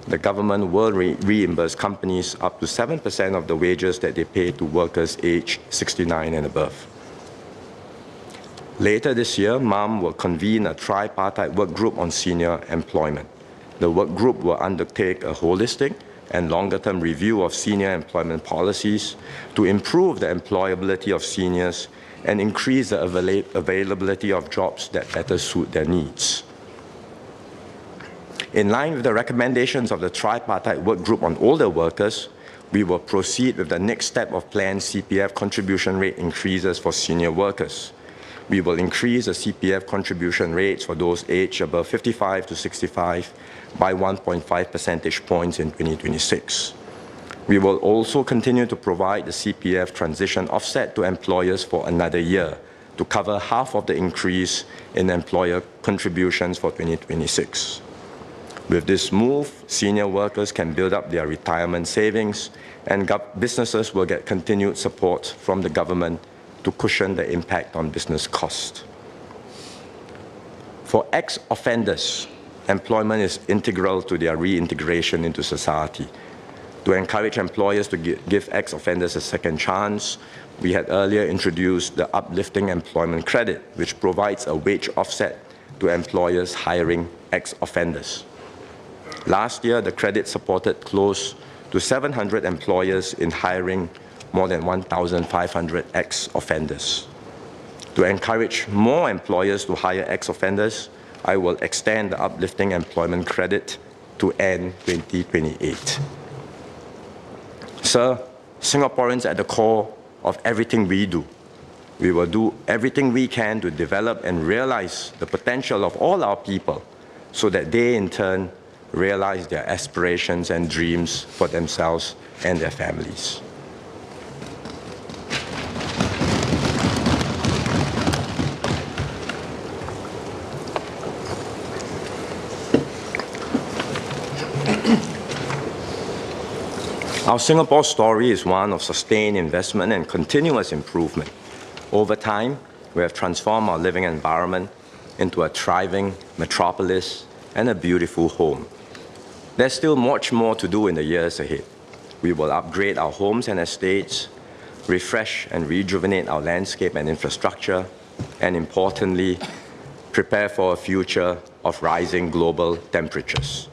[SPEAKER 1] The government will reimburse companies up to 7% of the wages that they pay to workers aged 69 and above. Later this year, MUM will convene a tripartite work group on senior employment. The work group will undertake a holistic and longer-term review of senior employment policies to improve the employability of seniors and increase the availability of jobs that better suit their needs. In line with the recommendations of the tripartite work group on older workers, we will proceed with the next step of planned CPF contribution rate increases for senior workers. We will increase the CPF contribution rates for those aged above 55 to 65 by 1.5 percentage points in 2026. We will also continue to provide the CPF transition offset to employers for another year to cover half of the increase in employer contributions for 2026. With this move, senior workers can build up their retirement savings, and businesses will get continued support from the government to cushion the impact on business costs. For ex-offenders, employment is integral to their reintegration into society. To encourage employers to give ex-offenders a second chance, we had earlier introduced the Uplifting Employment Credit, which provides a wage offset to employers hiring ex-offenders. Last year, the credit supported close to 700 employers in hiring more than 1,500 ex-offenders. To encourage more employers to hire ex-offenders, I will extend the Uplifting Employment Credit to end 2028. Sir, Singaporeans at the core of everything we do. We will do everything we can to develop and realize the potential of all our people so that they, in turn, realize their aspirations and dreams for themselves and their families. Our Singapore story is one of sustained investment and continuous improvement. Over time, we have transformed our living environment into a thriving metropolis and a beautiful home. There's still much more to do in the years ahead. We will upgrade our homes and estates, refresh and rejuvenate our landscape and infrastructure, and importantly, prepare for a future of rising global temperatures.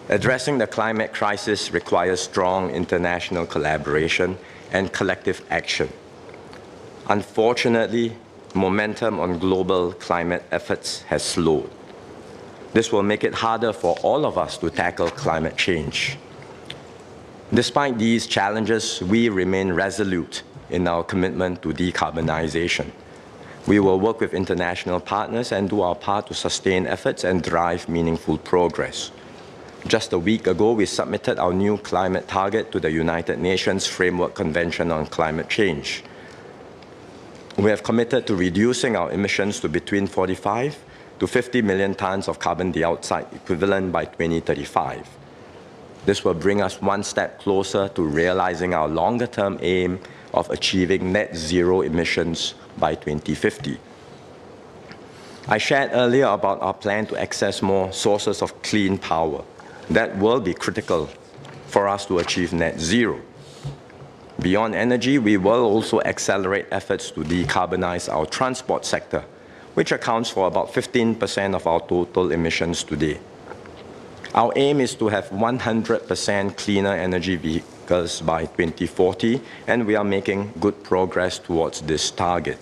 [SPEAKER 1] Addressing the climate crisis requires strong international collaboration and collective action. Unfortunately, momentum on global climate efforts has slowed. This will make it harder for all of us to tackle climate change. Despite these challenges, we remain resolute in our commitment to decarbonization. We will work with international partners and do our part to sustain efforts and drive meaningful progress. Just a week ago, we submitted our new climate target to the United Nations Framework Convention on Climate Change. We have committed to reducing our emissions to between 45 to 50 million tons of carbon dioxide equivalent by 2035. This will bring us one step closer to realizing our longer-term aim of achieving net zero emissions by 2050. I shared earlier about our plan to access more sources of clean power. That will be critical for us to achieve net zero. Beyond energy, we will also accelerate efforts to decarbonize our transport sector, which accounts for about 15% of our total emissions today. Our aim is to have 100% cleaner energy vehicles by 2040, and we are making good progress towards this target.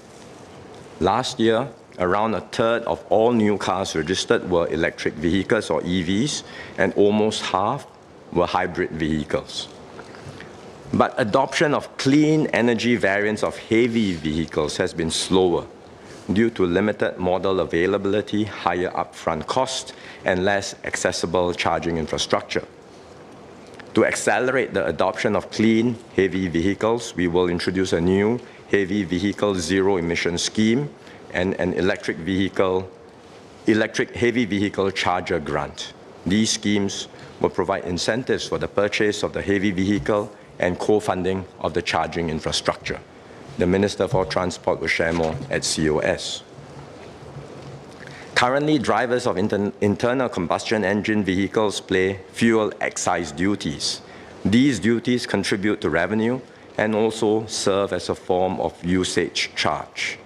[SPEAKER 1] Last year, around a third of all new cars registered were electric vehicles or EVs, and almost half were hybrid vehicles. But adoption of clean energy variants of heavy vehicles has been slower due to limited model availability, higher upfront costs, and less accessible charging infrastructure. To accelerate the adoption of clean, heavy vehicles, we will introduce a new heavy vehicle zero emission scheme and an electric heavy vehicle charger grant. These schemes will provide incentives for the purchase of the heavy vehicle and co-funding of the charging infrastructure. The Minister for Transport will share more at COS. Currently, drivers of internal combustion engine vehicles pay fuel excise duties. These duties contribute to revenue and also serve as a form of usage charge.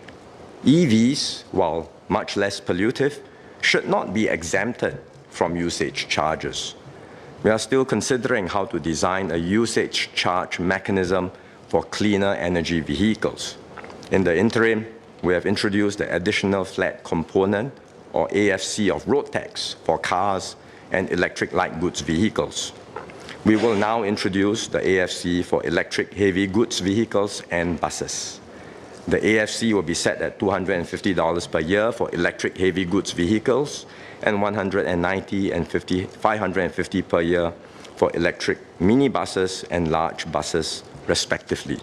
[SPEAKER 1] EVs, while much less pollutive, should not be exempted from usage charges. We are still considering how to design a usage charge mechanism for cleaner energy vehicles. In the interim, we have introduced the additional flat component, or AFC, of road tax for cars and electric light goods vehicles. We will now introduce the AFC for electric heavy goods vehicles and buses. The AFC will be set at $250 per year for electric heavy goods vehicles and $190 and $550 per year for electric minibuses and large buses, respectively.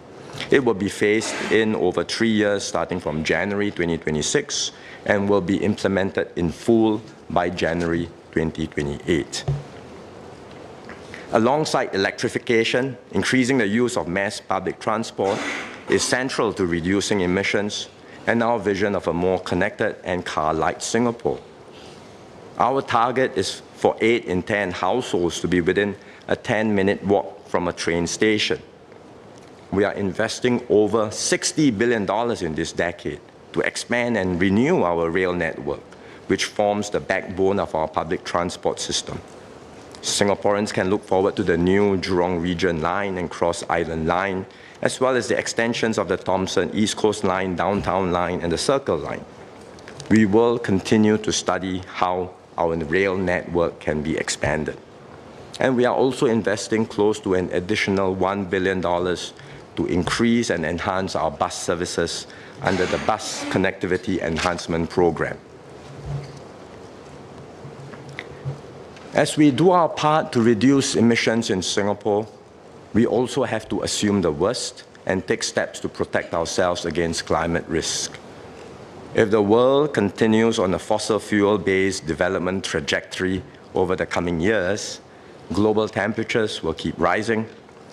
[SPEAKER 1] It will be phased in over 3 years, starting from January 2026, and will be implemented in full by January 2028. Alongside electrification, increasing the use of mass public transport is central to reducing emissions and our vision of a more connected and car-light Singapore. Our target is for 8 in 10 households to be within a 10-minute walk from a train station. We are investing over $60 billion in this decade to expand and renew our rail network, which forms the backbone of our public transport system. Singaporeans can look forward to the new Jurong Region Line and Cross Island Line, as well as the extensions of the Thomson East Coast Line, Downtown Line, and the Circle Line. We will continue to study how our rail network can be expanded. And we are also investing close to an additional $1 billion to increase and enhance our bus services under the Bus Connectivity Enhancement Program. As we do our part to reduce emissions in Singapore, we also have to assume the worst and take steps to protect ourselves against climate risk. If the world continues on a fossil fuel-based development trajectory over the coming years, global temperatures will keep rising,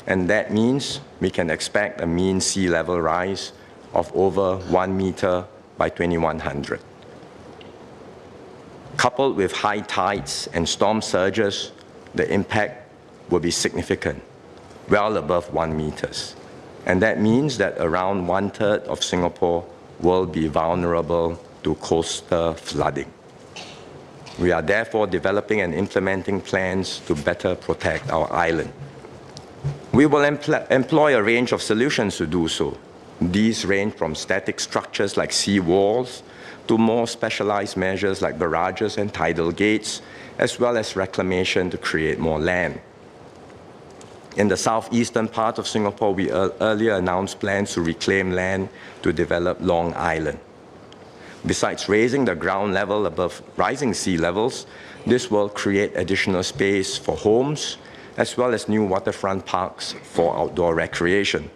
[SPEAKER 1] and that means we can expect a mean sea level rise of over 1 meter by 2100. Coupled with high tides and storm surges, the impact will be significant, well above 1 meter. And that means that around 1/3 of Singapore will be vulnerable to coastal flooding. We are therefore developing and implementing plans to better protect our island. We will employ a range of solutions to do so. These range from static structures like sea walls to more specialized measures like barrages and tidal gates, as well as reclamation to create more land. In the southeastern part of Singapore, we earlier announced plans to reclaim land to develop Long Island. Besides raising the ground level above rising sea levels, this will create additional space for homes, as well as new waterfront parks for outdoor recreation.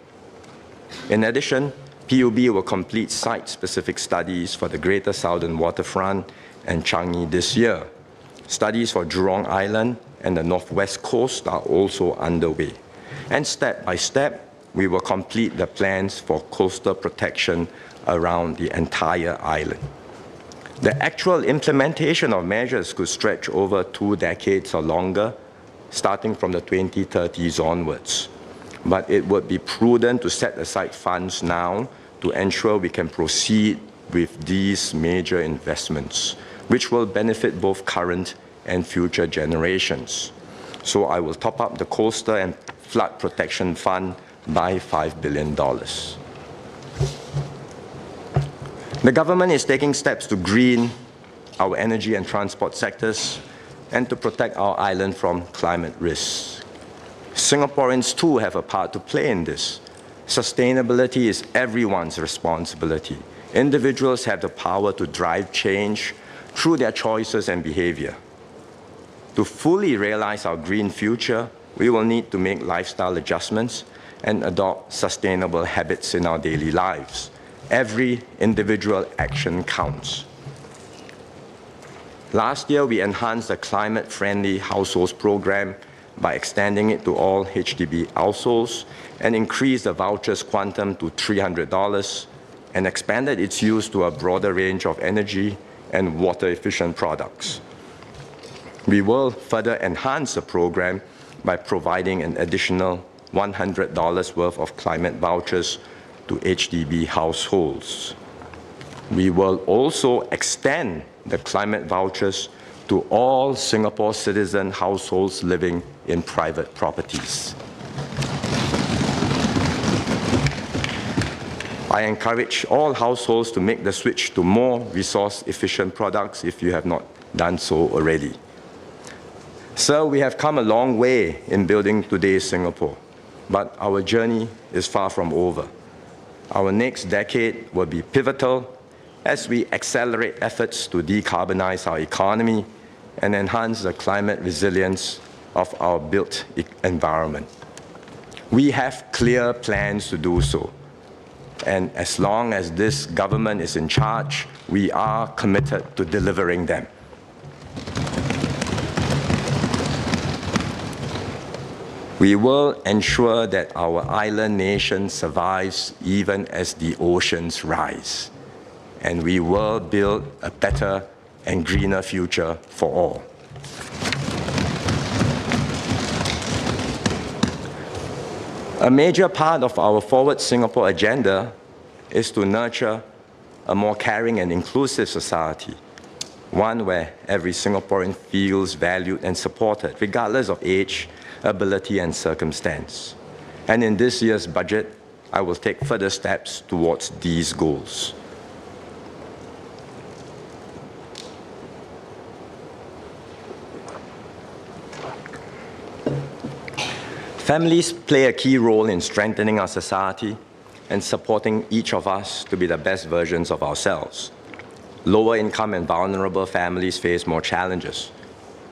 [SPEAKER 1] In addition, PUB will complete site-specific studies for the Greater Southern Waterfront and Changi this year. Studies for Jurong Island and the Northwest Coast are also underway. And step by step, we will complete the plans for coastal protection around the entire island. The actual implementation of measures could stretch over 2 decades or longer, starting from the 2030s onwards. But it would be prudent to set aside funds now to ensure we can proceed with these major investments, which will benefit both current and future generations. So I will top up the Coastal and Flood Protection Fund by $5 billion. The government is taking steps to green our energy and transport sectors and to protect our island from climate risks. Singaporeans too have a part to play in this. Sustainability is everyone's responsibility. Individuals have the power to drive change through their choices and behavior. To fully realize our green future, we will need to make lifestyle adjustments and adopt sustainable habits in our daily lives. Every individual action counts. Last year, we enhanced the climate-friendly households program by extending it to all HDB households and increased the vouchers quantum to $300 and expanded its use to a broader range of energy and water-efficient products. We will further enhance the program by providing an additional $100 worth of climate vouchers to HDB households. We will also extend the climate vouchers to all Singapore citizen households living in private properties. I encourage all households to make the switch to more resource-efficient products if you have not done so already. Sir, we have come a long way in building today's Singapore, but our journey is far from over. Our next decade will be pivotal as we accelerate efforts to decarbonize our economy and enhance the climate resilience of our built environment. We have clear plans to do so, and as long as this government is in charge, we are committed to delivering them. We will ensure that our island nation survives even as the oceans rise. And we will build a better and greener future for all. A major part of our Forward Singapore agenda is to nurture a more caring and inclusive society, one where every Singaporean feels valued and supported, regardless of age, ability, and circumstance. And in this year's budget, I will take further steps towards these goals. Families play a key role in strengthening our society and supporting each of us to be the best versions of ourselves. Lower income and vulnerable families face more challenges,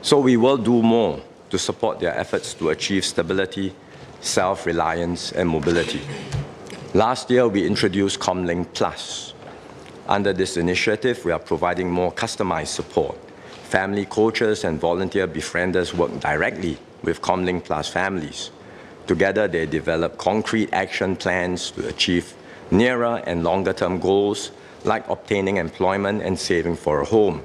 [SPEAKER 1] so we will do more to support their efforts to achieve stability, self-reliance, and mobility. Last year, we introduced ComLink Plus. Under this initiative, we are providing more customized support. Family coaches and volunteer befrienders work directly with ComLink Plus families. Together, they develop concrete action plans to achieve nearer and longer-term goals like obtaining employment and saving for a home.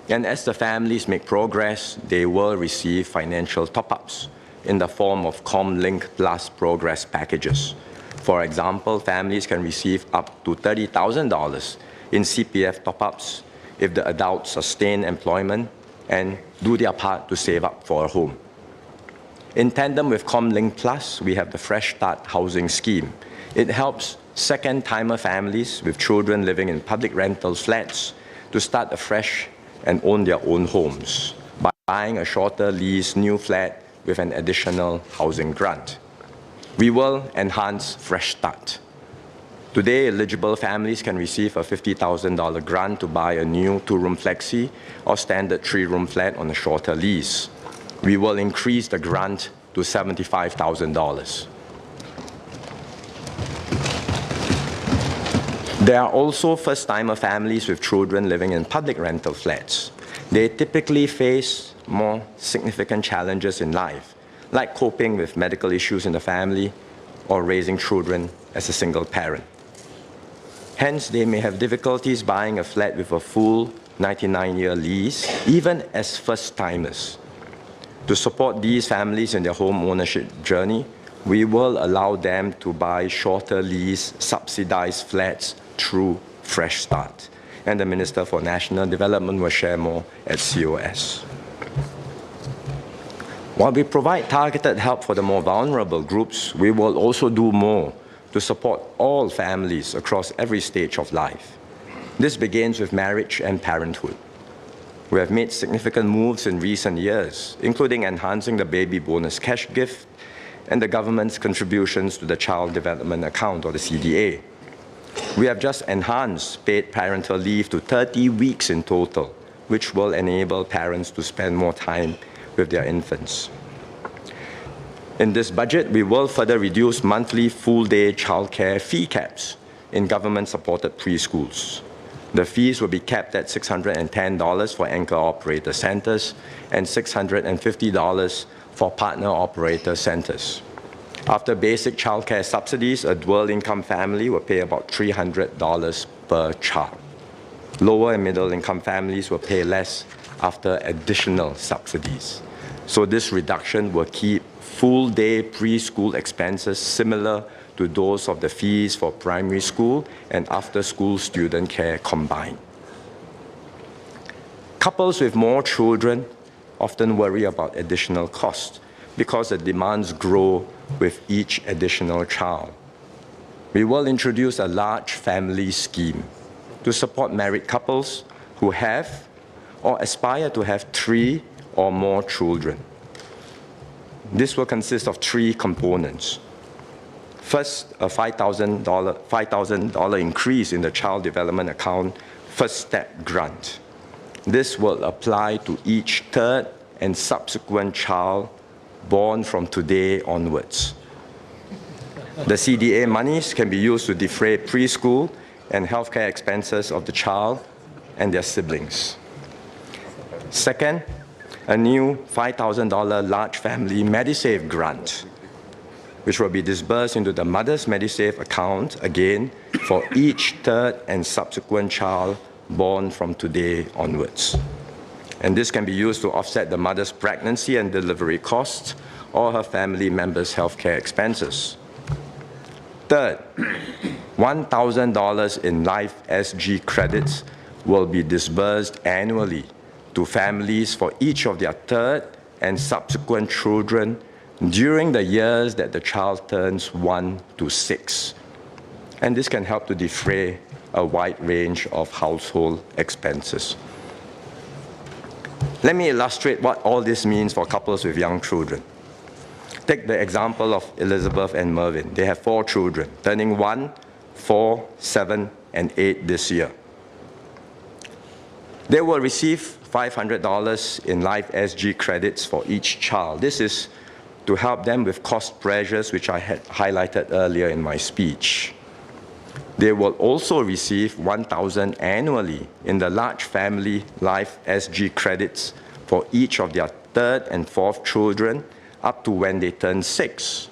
[SPEAKER 1] And as the families make progress, they will receive financial top-ups in the form of ComLink Plus progress packages. For example, families can receive up to $30,000 in CPF top-ups if the adults sustain employment and do their part to save up for a home. In tandem with ComLink Plus, we have the Fresh Start housing scheme. It helps second-timer families with children living in public rental flats to start afresh and own their own homes by buying a shorter lease new flat with an additional housing grant. We will enhance Fresh Start. Today, eligible families can receive a $50,000 grant to buy a new 2-room flexi or standard 3-room flat on a shorter lease. We will increase the grant to $75,000. There are also first-timer families with children living in public rental flats. They typically face more significant challenges in life, like coping with medical issues in the family or raising children as a single parent. Hence, they may have difficulties buying a flat with a full 99-year lease, even as first-timers. To support these families in their home ownership journey, we will allow them to buy shorter lease subsidized flats through Fresh Start. And the Minister for National Development will share more at COS. While we provide targeted help for the more vulnerable groups, we will also do more to support all families across every stage of life. This begins with marriage and parenthood. We have made significant moves in recent years, including enhancing the baby bonus cash gift and the government's contributions to the Child Development Account, or the CDA. We have just enhanced paid parental leave to 30 weeks in total, which will enable parents to spend more time with their infants. In this budget, we will further reduce monthly full-day childcare fee caps in government-supported preschools. The fees will be capped at $610 for anchor operator centers and $650 for partner operator centers. After basic childcare subsidies, a dual income family will pay about $300 per child. Lower and middle income families will pay less after additional subsidies. So this reduction will keep full day preschool expenses similar to those of the fees for primary school and after school student care combined. Couples with more children often worry about additional costs because the demands grow with each additional child. We will introduce a large family scheme to support married couples who have or aspire to have 3 or more children. This will consist of 3 components. First, a $5,000 increase in the Child Development Account First Step Grant. This will apply to each third and subsequent child born from today onwards. The CDA monies can be used to defray preschool and healthcare expenses of the child and their siblings. Second, a new $5,000 large family MediSave grant, which will be disbursed into the mother's MediSave account again for each third and subsequent child born from today onwards. And this can be used to offset the mother's pregnancy and delivery costs or her family members' healthcare expenses. Third, $1,000 in Life SG credits will be disbursed annually to families for each of their third and subsequent children during the years that the child turns 1 to 6. And this can help to defray a wide range of household expenses. Let me illustrate what all this means for couples with young children. Take the example of Elizabeth and Mervyn. They have 4 children, turning 1, 4, 7, and 8 this year. They will receive $500 in Life SG credits for each child. This is to help them with cost pressures, which I had highlighted earlier in my speech. They will also receive $1,000 annually in the large family Life SG credits for each of their third and fourth children up to when they turn 6.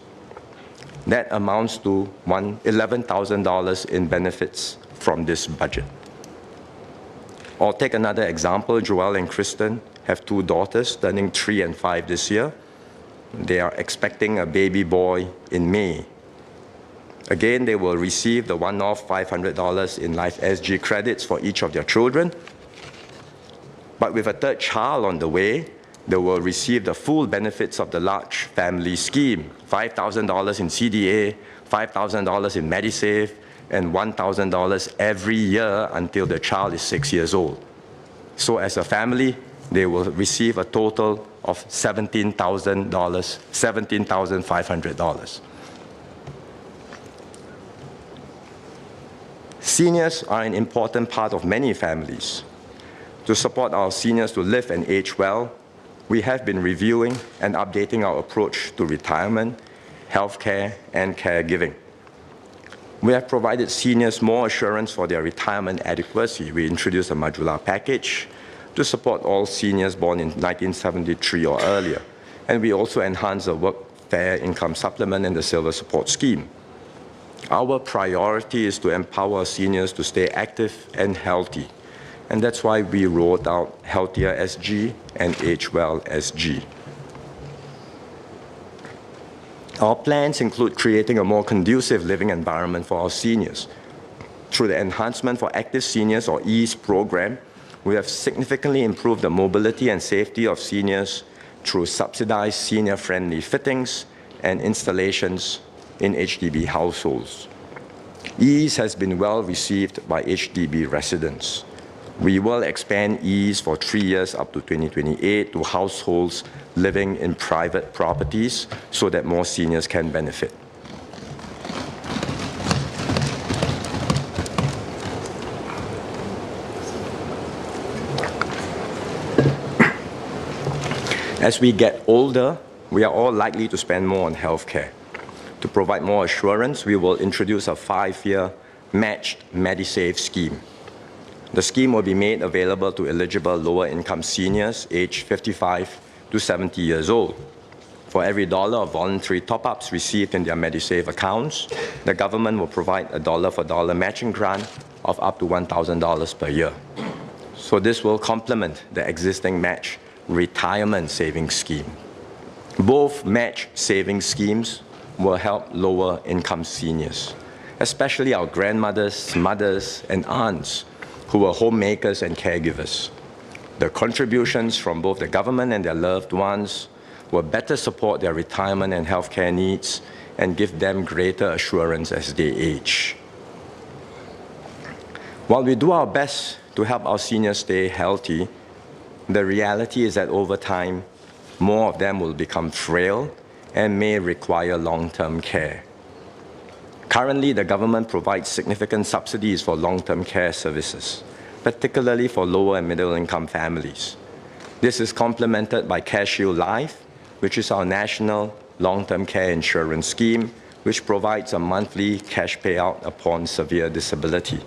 [SPEAKER 1] That amounts to $11,000 in benefits from this budget. Or take another example, Joelle and Kristen have 2 daughters turning 3 and 5 this year. They are expecting a baby boy in May. Again, they will receive the one-off $500 in Life SG credits for each of their children. But with a third child on the way, they will receive the full benefits of the large family scheme, $5,000 in CDA, $5,000 in MediSave, and $1,000 every year until the child is 6 years old. So as a family, they will receive a total of $17,500. Seniors are an important part of many families. To support our seniors to live and age well, we have been reviewing and updating our approach to retirement, healthcare, and caregiving. We have provided seniors more assurance for their retirement adequacy. We introduced a modular package to support all seniors born in 1973 or earlier. And we also enhanced the Workfare Income Supplement and the Silver Support Scheme. Our priority is to empower seniors to stay active and healthy. And that's why we rolled out Healthier SG and Age Well SG. Our plans include creating a more conducive living environment for our seniors. Through the Enhancement for Active Seniors, or EASE program, we have significantly improved the mobility and safety of seniors through subsidized senior-friendly fittings and installations in HDB households. EASE has been well received by HDB residents. We will expand EASE for 3 years up to 2028 to households living in private properties so that more seniors can benefit. As we get older, we are all likely to spend more on healthcare. To provide more assurance, we will introduce a 5-year matched MediSave scheme. The scheme will be made available to eligible lower-income seniors aged 55 to 70 years old. For every dollar of voluntary top-ups received in their Medisave accounts, the government will provide a dollar-for-dollar matching grant of up to $1,000 per year. So this will complement the existing match retirement savings scheme. Both match savings schemes will help lower-income seniors, especially our grandmothers, mothers, and aunts who are homemakers and caregivers. The contributions from both the government and their loved ones will better support their retirement and healthcare needs and give them greater assurance as they age. While we do our best to help our seniors stay healthy, the reality is that over time, more of them will become frail and may require long-term care. Currently, the government provides significant subsidies for long-term care services, particularly for lower and middle-income families. This is complemented by CareShield Life, which is our national long-term care insurance scheme, which provides a monthly cash payout upon severe disability.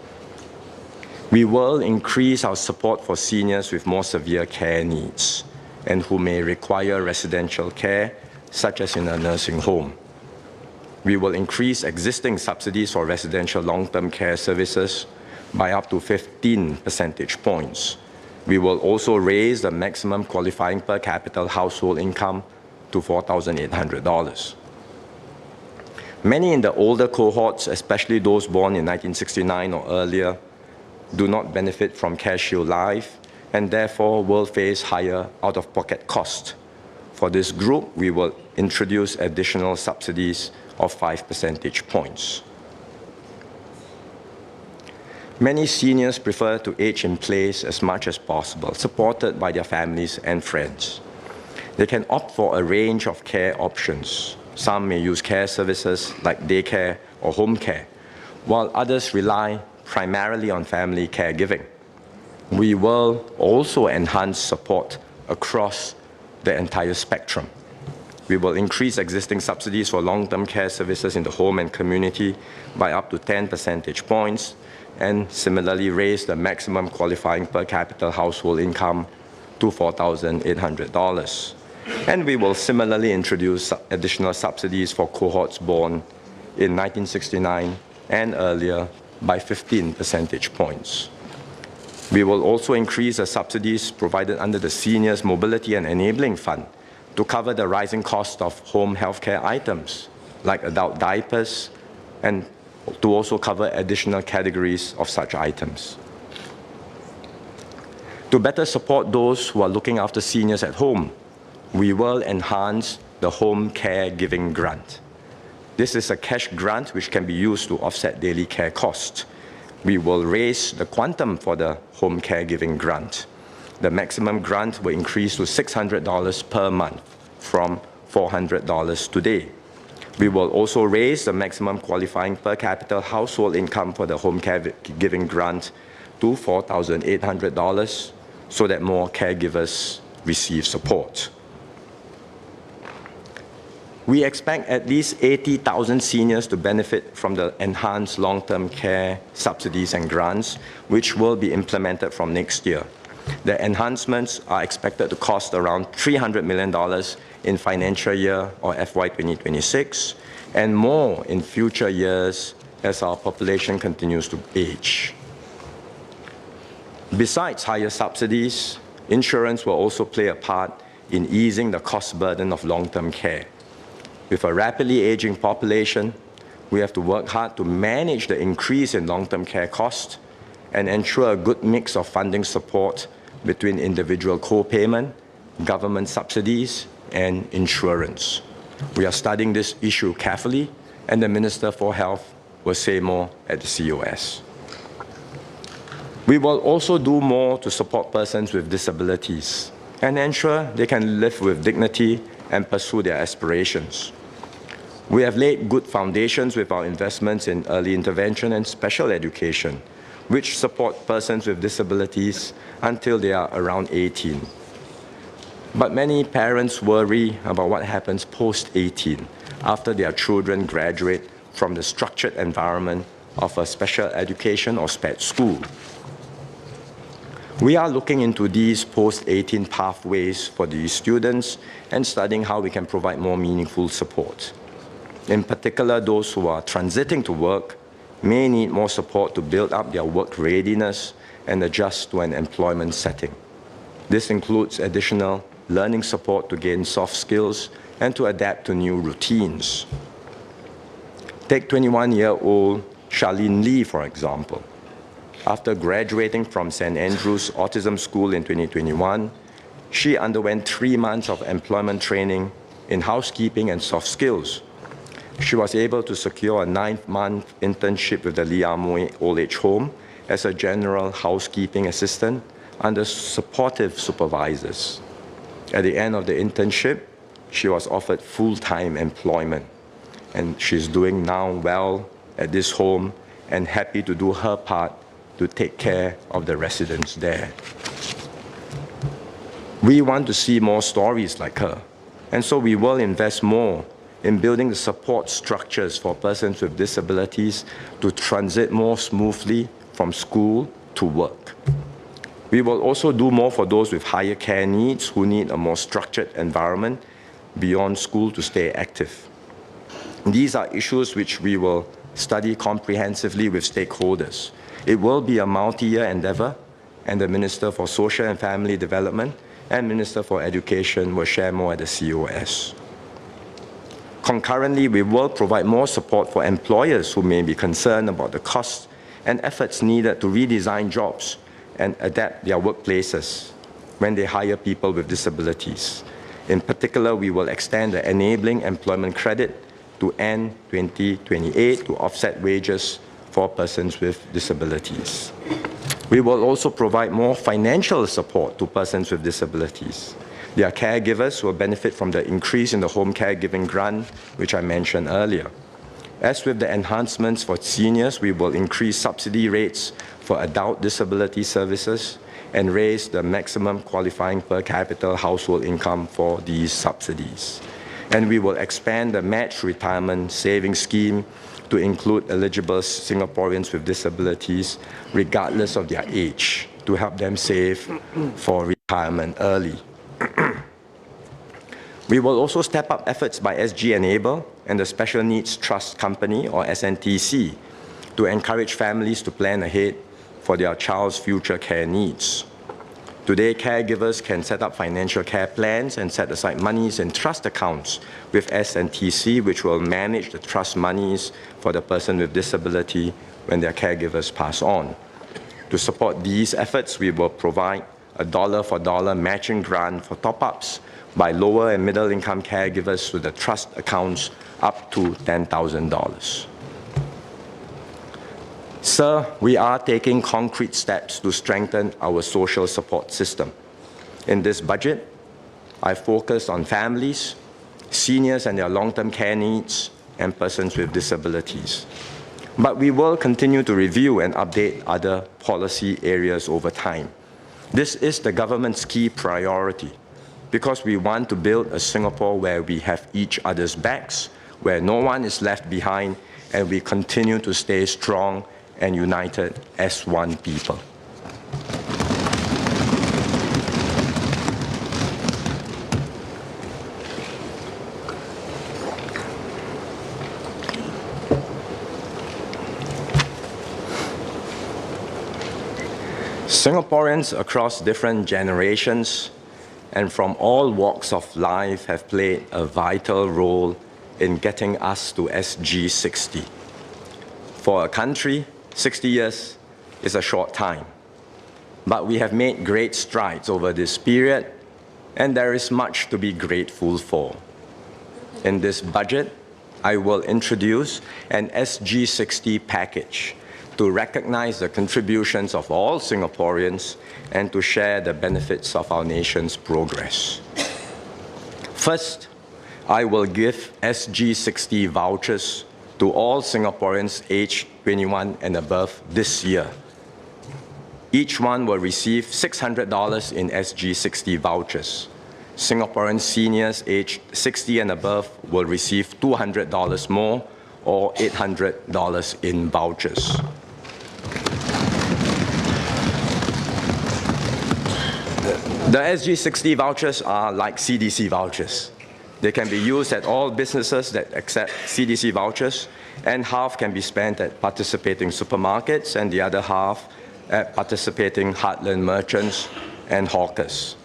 [SPEAKER 1] We will increase our support for seniors with more severe care needs and who may require residential care, such as in a nursing home. We will increase existing subsidies for residential long-term care services by up to 15 percentage points. We will also raise the maximum qualifying per capita household income to $4,800. Many in the older cohorts, especially those born in 1969 or earlier, do not benefit from CareShield Life and therefore will face higher out-of-pocket costs. For this group, we will introduce additional subsidies of 5 percentage points. Many seniors prefer to age in place as much as possible, supported by their families and friends. They can opt for a range of care options. Some may use care services like daycare or home care, while others rely primarily on family caregiving. We will also enhance support across the entire spectrum. We will increase existing subsidies for long-term care services in the home and community by up to 10 percentage points, and similarly raise the maximum qualifying per capita household income to $4,800. And we will similarly introduce additional subsidies for cohorts born in 1969 and earlier by 15 percentage points. We will also increase the subsidies provided under the Seniors Mobility and Enabling Fund to cover the rising cost of home healthcare items like adult diapers, and to also cover additional categories of such items. To better support those who are looking after seniors at home, we will enhance the Home Caregiving Grant. This is a cash grant which can be used to offset daily care costs. We will raise the quantum for the Home Caregiving Grant. The maximum grant will increase to $600 per month from $400 today. We will also raise the maximum qualifying per capita household income for the Home Caregiving Grant to $4,800 so that more caregivers receive support. We expect at least 80,000 seniors to benefit from the enhanced long-term care subsidies and grants, which will be implemented from next year. The enhancements are expected to cost around $300 million in financial year or FY 2026, and more in future years as our population continues to age. Besides higher subsidies, insurance will also play a part in easing the cost burden of long-term care. With a rapidly aging population, we have to work hard to manage the increase in long-term care costs and ensure a good mix of funding support between individual co-payment, government subsidies, and insurance. We are studying this issue carefully, and the Minister for Health will say more at the COS. We will also do more to support persons with disabilities and ensure they can live with dignity and pursue their aspirations. We have laid good foundations with our investments in early intervention and special education, which support persons with disabilities until they are around 18. But many parents worry about what happens post-18, after their children graduate from the structured environment of a special education or SPED school. We are looking into these post-18 pathways for these students and studying how we can provide more meaningful support. In particular, those who are transiting to work may need more support to build up their work readiness and adjust to an employment setting. This includes additional learning support to gain soft skills and to adapt to new routines. Take 21-year-old Charlene Lee, for example. After graduating from St. Andrew's Autism School in 2021, she underwent 3 months of employment training in housekeeping and soft skills. She was able to secure a 9-month internship with the Lee Amoy Old Age Home as a general housekeeping assistant under supportive supervisors. At the end of the internship, she was offered full-time employment, and she's doing now well at this home and happy to do her part to take care of the residents there. We want to see more stories like her, and so we will invest more in building the support structures for persons with disabilities to transit more smoothly from school to work. We will also do more for those with higher care needs who need a more structured environment beyond school to stay active. These are issues which we will study comprehensively with stakeholders. It will be a multi-year endeavor, and the Minister for Social and Family Development and Minister for Education will share more at the COS. Concurrently, we will provide more support for employers who may be concerned about the costs and efforts needed to redesign jobs and adapt their workplaces when they hire people with disabilities. In particular, we will extend the Enabling Employment Credit to end 2028 to offset wages for persons with disabilities. We will also provide more financial support to persons with disabilities. Their caregivers will benefit from the increase in the home caregiving grant, which I mentioned earlier. As with the enhancements for seniors, we will increase subsidy rates for adult disability services and raise the maximum qualifying per capita household income for these subsidies. And we will expand the matched retirement savings scheme to include eligible Singaporeans with disabilities, regardless of their age, to help them save for retirement early. We will also step up efforts by SG Enable and the Special Needs Trust Company, or SNTC, to encourage families to plan ahead for their child's future care needs. Today, caregivers can set up financial care plans and set aside monies in trust accounts with SNTC, which will manage the trust monies for the person with disability when their caregivers pass on. To support these efforts, we will provide a dollar-for-dollar matching grant for top-ups by lower and middle-income caregivers to the trust accounts up to $10,000. Sir, we are taking concrete steps to strengthen our social support system. In this budget, I focus on families, seniors and their long-term care needs, and persons with disabilities. But we will continue to review and update other policy areas over time. This is the government's key priority because we want to build a Singapore where we have each other's backs, where no one is left behind, and we continue to stay strong and united as one people. Singaporeans across different generations and from all walks of life have played a vital role in getting us to SG60. For a country, 60 years is a short time, but we have made great strides over this period, and there is much to be grateful for. In this budget, I will introduce an SG60 package to recognize the contributions of all Singaporeans and to share the benefits of our nation's progress. First, I will give SG60 vouchers to all Singaporeans aged 21 and above this year. Each one will receive $600 in SG60 vouchers. Singaporean seniors aged 60 and above will receive $200 more, or $800 in vouchers. The SG60 vouchers are like CDC vouchers. They can be used at all businesses that accept CDC vouchers, and half can be spent at participating supermarkets and the other half at participating heartland merchants and hawkers.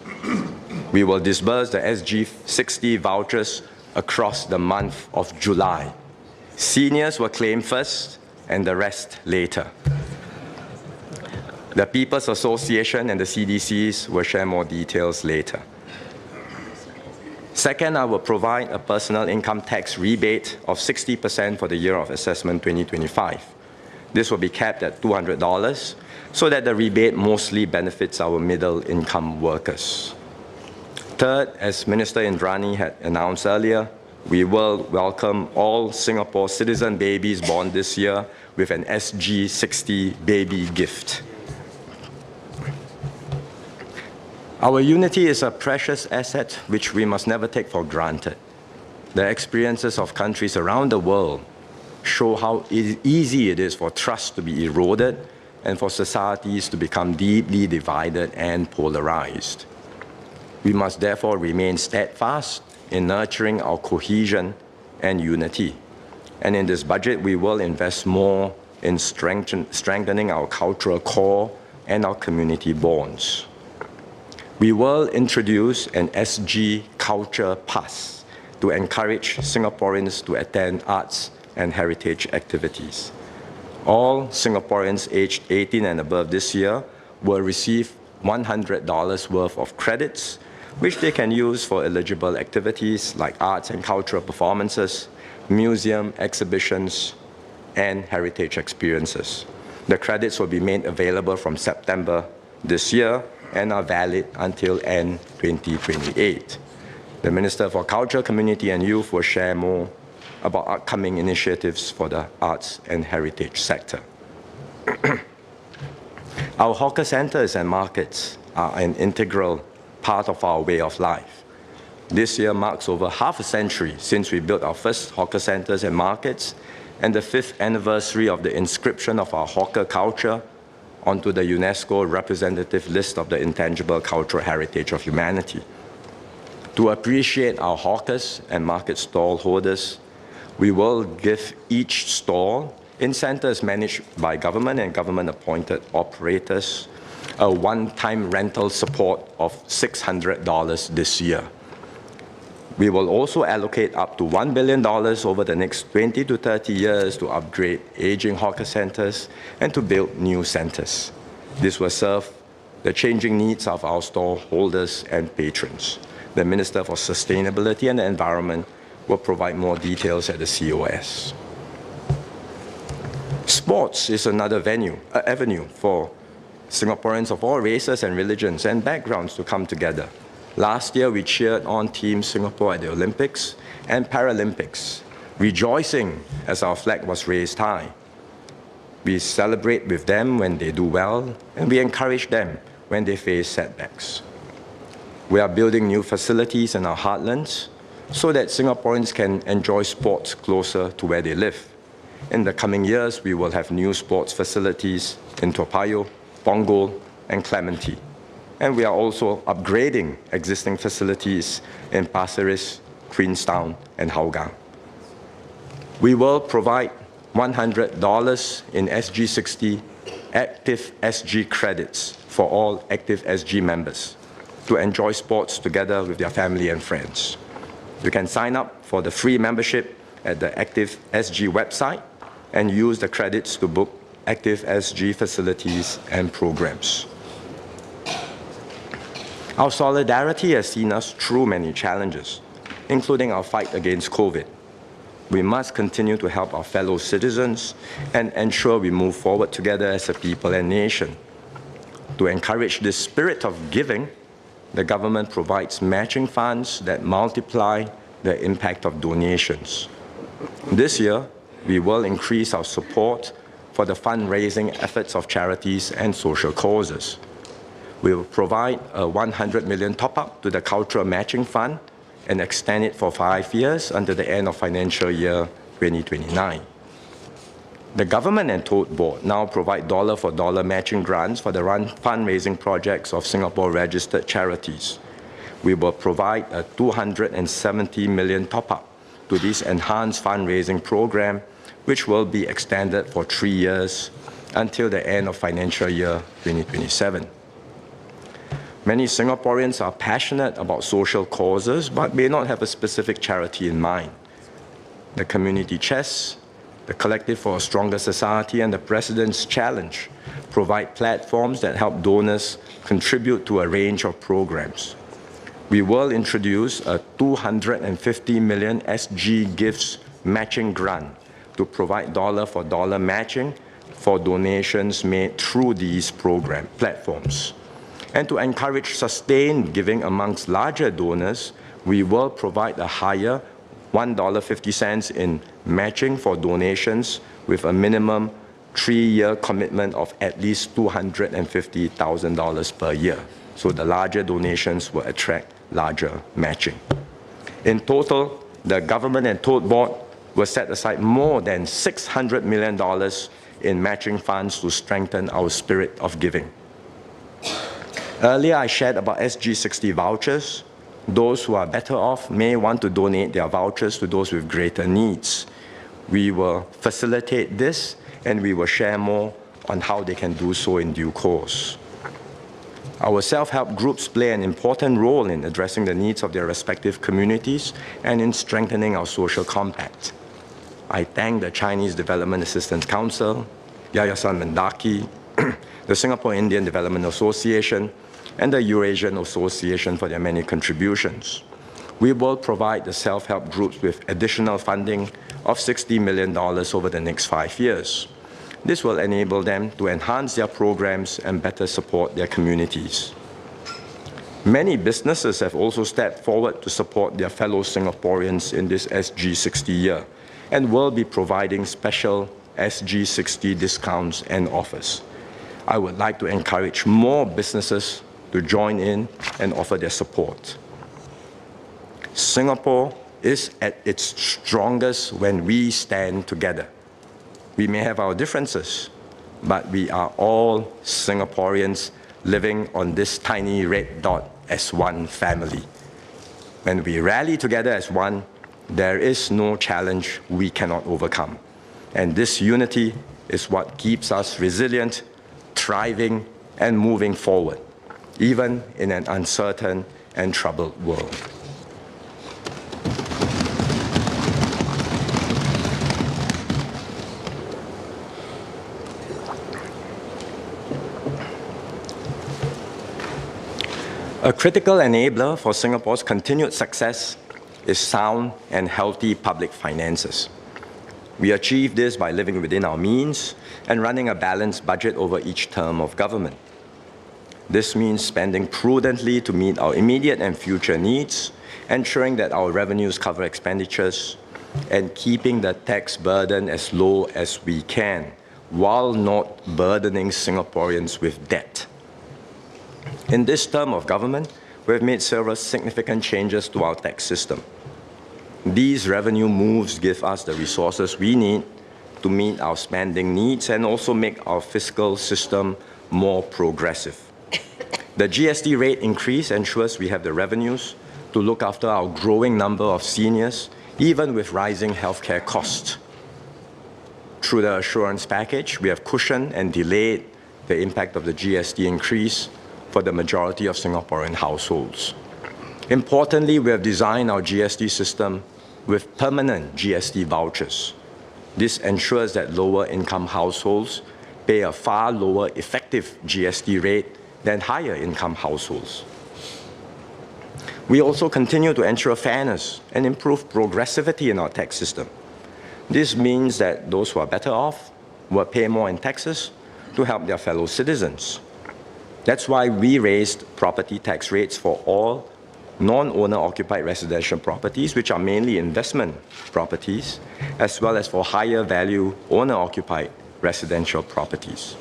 [SPEAKER 1] We will disburse the SG60 vouchers across the month of July. Seniors will claim first and the rest later. The People's Association and the CDCs will share more details later. Second, I will provide a personal income tax rebate of 60% for the year of assessment 2025. This will be capped at $200 so that the rebate mostly benefits our middle-income workers. Third, as Minister Indrani had announced earlier, we will welcome all Singapore citizen babies born this year with an SG60 baby gift. Our unity is a precious asset which we must never take for granted. The experiences of countries around the world show how easy it is for trust to be eroded and for societies to become deeply divided and polarized. We must therefore remain steadfast in nurturing our cohesion and unity. And in this budget, we will invest more in strengthening our cultural core and our community bonds. We will introduce an SG Culture Pass to encourage Singaporeans to attend arts and heritage activities. All Singaporeans aged 18 and above this year will receive $100 worth of credits, which they can use for eligible activities like arts and cultural performances, museum exhibitions, and heritage experiences. The credits will be made available from September this year and are valid until end 2028. The Minister for Culture, Community and Youth will share more about upcoming initiatives for the arts and heritage sector. Our hawker centers and markets are an integral part of our way of life. This year marks over half a century since we built our first hawker centers and markets, and the 5th anniversary of the inscription of our hawker culture onto the UNESCO representative list of the intangible cultural heritage of humanity. To appreciate our hawkers and market stall holders, we will give each stall in centers managed by government and government-appointed operators a one-time rental support of $600 this year. We will also allocate up to $1 billion over the next 20 to 30 years to upgrade aging hawker centers and to build new centers. This will serve the changing needs of our stall holders and patrons. The Minister for Sustainability and the Environment will provide more details at the COS. Sports is another avenue for Singaporeans of all races and religions and backgrounds to come together. Last year, we cheered on Team Singapore at the Olympics and Paralympics, rejoicing as our flag was raised high. We celebrate with them when they do well, and we encourage them when they face setbacks. We are building new facilities in our heartlands so that Singaporeans can enjoy sports closer to where they live. In the coming years, we will have new sports facilities in Toa Payoh, Punggol, and Clementi. And we are also upgrading existing facilities in Pasir Ris, Queenstown, and Hougang. We will provide $100 in SG60 active SG credits for all active SG members to enjoy sports together with their family and friends. You can sign up for the free membership at the Active SG website and use the credits to book Active SG facilities and programs. Our solidarity has seen us through many challenges, including our fight against COVID. We must continue to help our fellow citizens and ensure we move forward together as a people and nation. To encourage this spirit of giving, the government provides matching funds that multiply the impact of donations. This year, we will increase our support for the fundraising efforts of charities and social causes. We will provide a $100 million top-up to the Cultural Matching Fund and extend it for 5 years until the end of financial year 2029. The government and Tote Board now provide dollar-for-dollar matching grants for the fundraising projects of Singapore-registered charities. We will provide a 270 million top-up to this enhanced fundraising program, which will be extended for 3 years until the end of financial year 2027. Many Singaporeans are passionate about social causes but may not have a specific charity in mind. The Community Chest, the Collective for a Stronger Society, and the President's Challenge provide platforms that help donors contribute to a range of programs. We will introduce a 250 million SG Gifts matching grant to provide dollar-for-dollar matching for donations made through these platforms. And to encourage sustained giving amongst larger donors, we will provide a higher $1.50 in matching for donations with a minimum 3-year commitment of at least $250,000 per year. So the larger donations will attract larger matching. In total, the government and Tote Board will set aside more than $600 million in matching funds to strengthen our spirit of giving. Earlier, I shared about SG60 Vouchers. Those who are better off may want to donate their vouchers to those with greater needs. We will facilitate this, and we will share more on how they can do so in due course. Our self-help groups play an important role in addressing the needs of their respective communities and in strengthening our social compact. I thank the Chinese Development Assistance Council, Yayasan Mendaki, the Singapore Indian Development Association, and the Eurasian Association for their many contributions. We will provide the self-help groups with additional funding of $60 million over the next 5 years. This will enable them to enhance their programs and better support their communities. Many businesses have also stepped forward to support their fellow Singaporeans in this SG60 year and will be providing special SG60 discounts and offers. I would like to encourage more businesses to join in and offer their support. Singapore is at its strongest when we stand together. We may have our differences, but we are all Singaporeans living on this tiny red dot as one family. When we rally together as one, there is no challenge we cannot overcome. And this unity is what keeps us resilient, thriving, and moving forward, even in an uncertain and troubled world. A critical enabler for Singapore's continued success is sound and healthy public finances. We achieve this by living within our means and running a balanced budget over each term of government. This means spending prudently to meet our immediate and future needs, ensuring that our revenues cover expenditures, and keeping the tax burden as low as we can, while not burdening Singaporeans with debt. In this term of government, we have made several significant changes to our tax system. These revenue moves give us the resources we need to meet our spending needs and also make our fiscal system more progressive. The GST rate increase ensures we have the revenues to look after our growing number of seniors, even with rising healthcare costs. Through the assurance package, we have cushioned and delayed the impact of the GST increase for the majority of Singaporean households. Importantly, we have designed our GST system with permanent GST vouchers. This ensures that lower-income households pay a far lower effective GST rate than higher-income households. We also continue to ensure fairness and improve progressivity in our tax system. This means that those who are better off will pay more in taxes to help their fellow citizens. That's why we raised property tax rates for all non-owner-occupied residential properties, which are mainly investment properties, as well as for higher-value owner-occupied residential properties.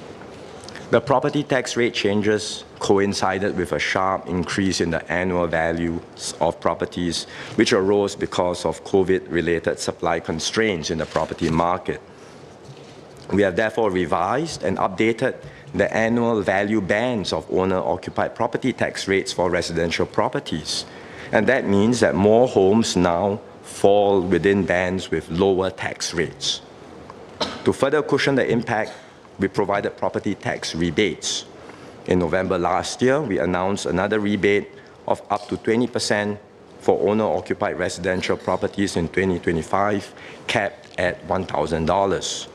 [SPEAKER 1] The property tax rate changes coincided with a sharp increase in the annual values of properties, which arose because of COVID-related supply constraints in the property market. We have therefore revised and updated the annual value bands of owner-occupied property tax rates for residential properties. And that means that more homes now fall within bands with lower tax rates. To further cushion the impact, we provided property tax rebates. In November last year, we announced another rebate of up to 20% for owner-occupied residential properties in 2025, capped at $1,000.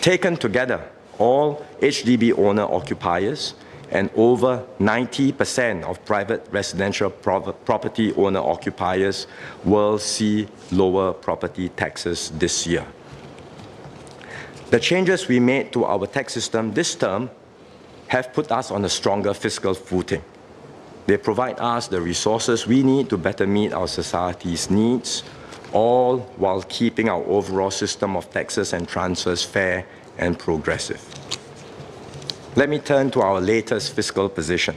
[SPEAKER 1] Taken together, all HDB owner-occupiers and over 90% of private residential property owner-occupiers will see lower property taxes this year. The changes we made to our tax system this term have put us on a stronger fiscal footing. They provide us the resources we need to better meet our society's needs, all while keeping our overall system of taxes and transfers fair and progressive. Let me turn to our latest fiscal position.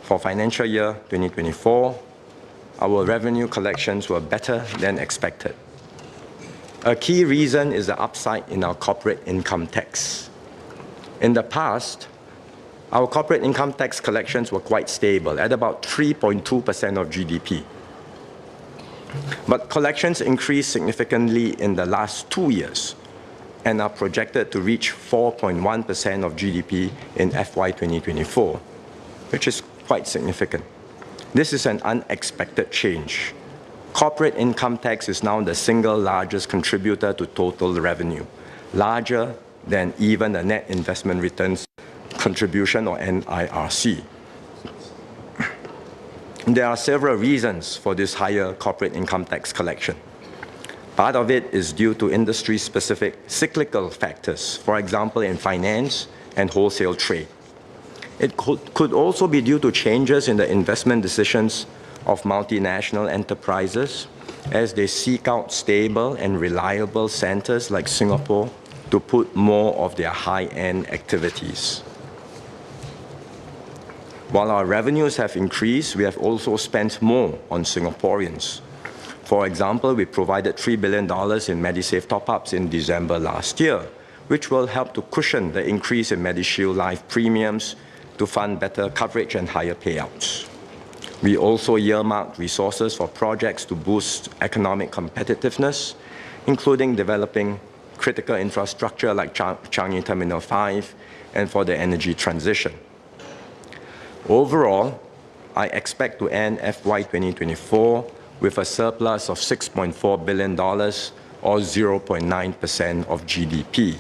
[SPEAKER 1] For financial year 2024, our revenue collections were better than expected. A key reason is the upside in our corporate income tax. In the past, our corporate income tax collections were quite stable at about 3.2% of GDP. But collections increased significantly in the last 2 years and are projected to reach 4.1% of GDP in FY 2024, which is quite significant. This is an unexpected change. Corporate income tax is now the single largest contributor to total revenue, larger than even the net investment returns contribution, or NIRC. There are several reasons for this higher corporate income tax collection. Part of it is due to industry-specific cyclical factors, for example, in finance and wholesale trade. It could also be due to changes in the investment decisions of multinational enterprises as they seek out stable and reliable centers like Singapore to put more of their high-end activities. While our revenues have increased, we have also spent more on Singaporeans. For example, we provided $3 billion in MediSave top-ups in December last year, which will help to cushion the increase in MediShield Life premiums to fund better coverage and higher payouts. We also earmarked resources for projects to boost economic competitiveness, including developing critical infrastructure like Changi Terminal 5 and for the energy transition. Overall, I expect to end FY 2024 with a surplus of $6.4 billion or 0.9% of GDP.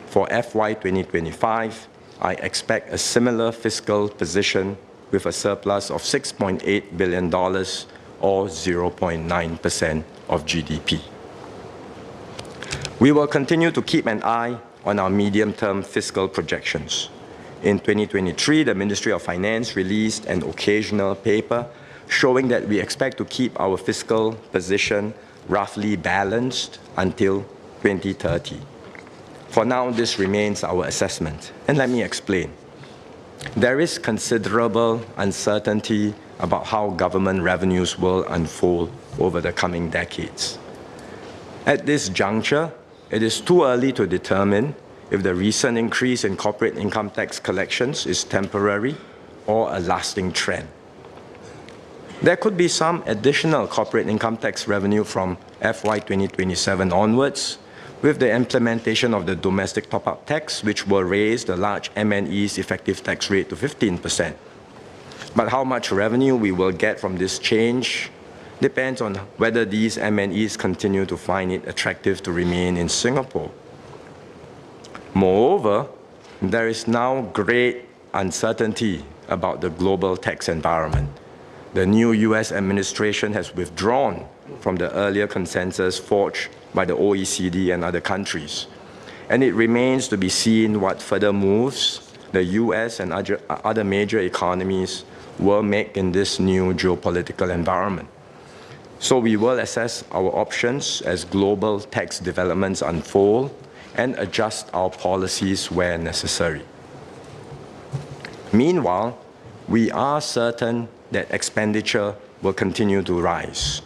[SPEAKER 1] For FY 2025, I expect a similar fiscal position with a surplus of $6.8 billion or 0.9% of GDP. We will continue to keep an eye on our medium-term fiscal projections. In 2023, the Ministry of Finance released an occasional paper showing that we expect to keep our fiscal position roughly balanced until 2030. For now, this remains our assessment, and let me explain. There is considerable uncertainty about how government revenues will unfold over the coming decades. At this juncture, it is too early to determine if the recent increase in corporate income tax collections is temporary or a lasting trend. There could be some additional corporate income tax revenue from FY 2027 onwards, with the implementation of the domestic top-up tax, which will raise the large MNE's effective tax rate to 15%. But how much revenue we will get from this change depends on whether these MNEs continue to find it attractive to remain in Singapore. Moreover, there is now great uncertainty about the global tax environment. The new US administration has withdrawn from the earlier consensus forged by the OECD and other countries. And it remains to be seen what further moves the US and other major economies will make in this new geopolitical environment. So we will assess our options as global tax developments unfold and adjust our policies where necessary. Meanwhile, we are certain that expenditure will continue to rise.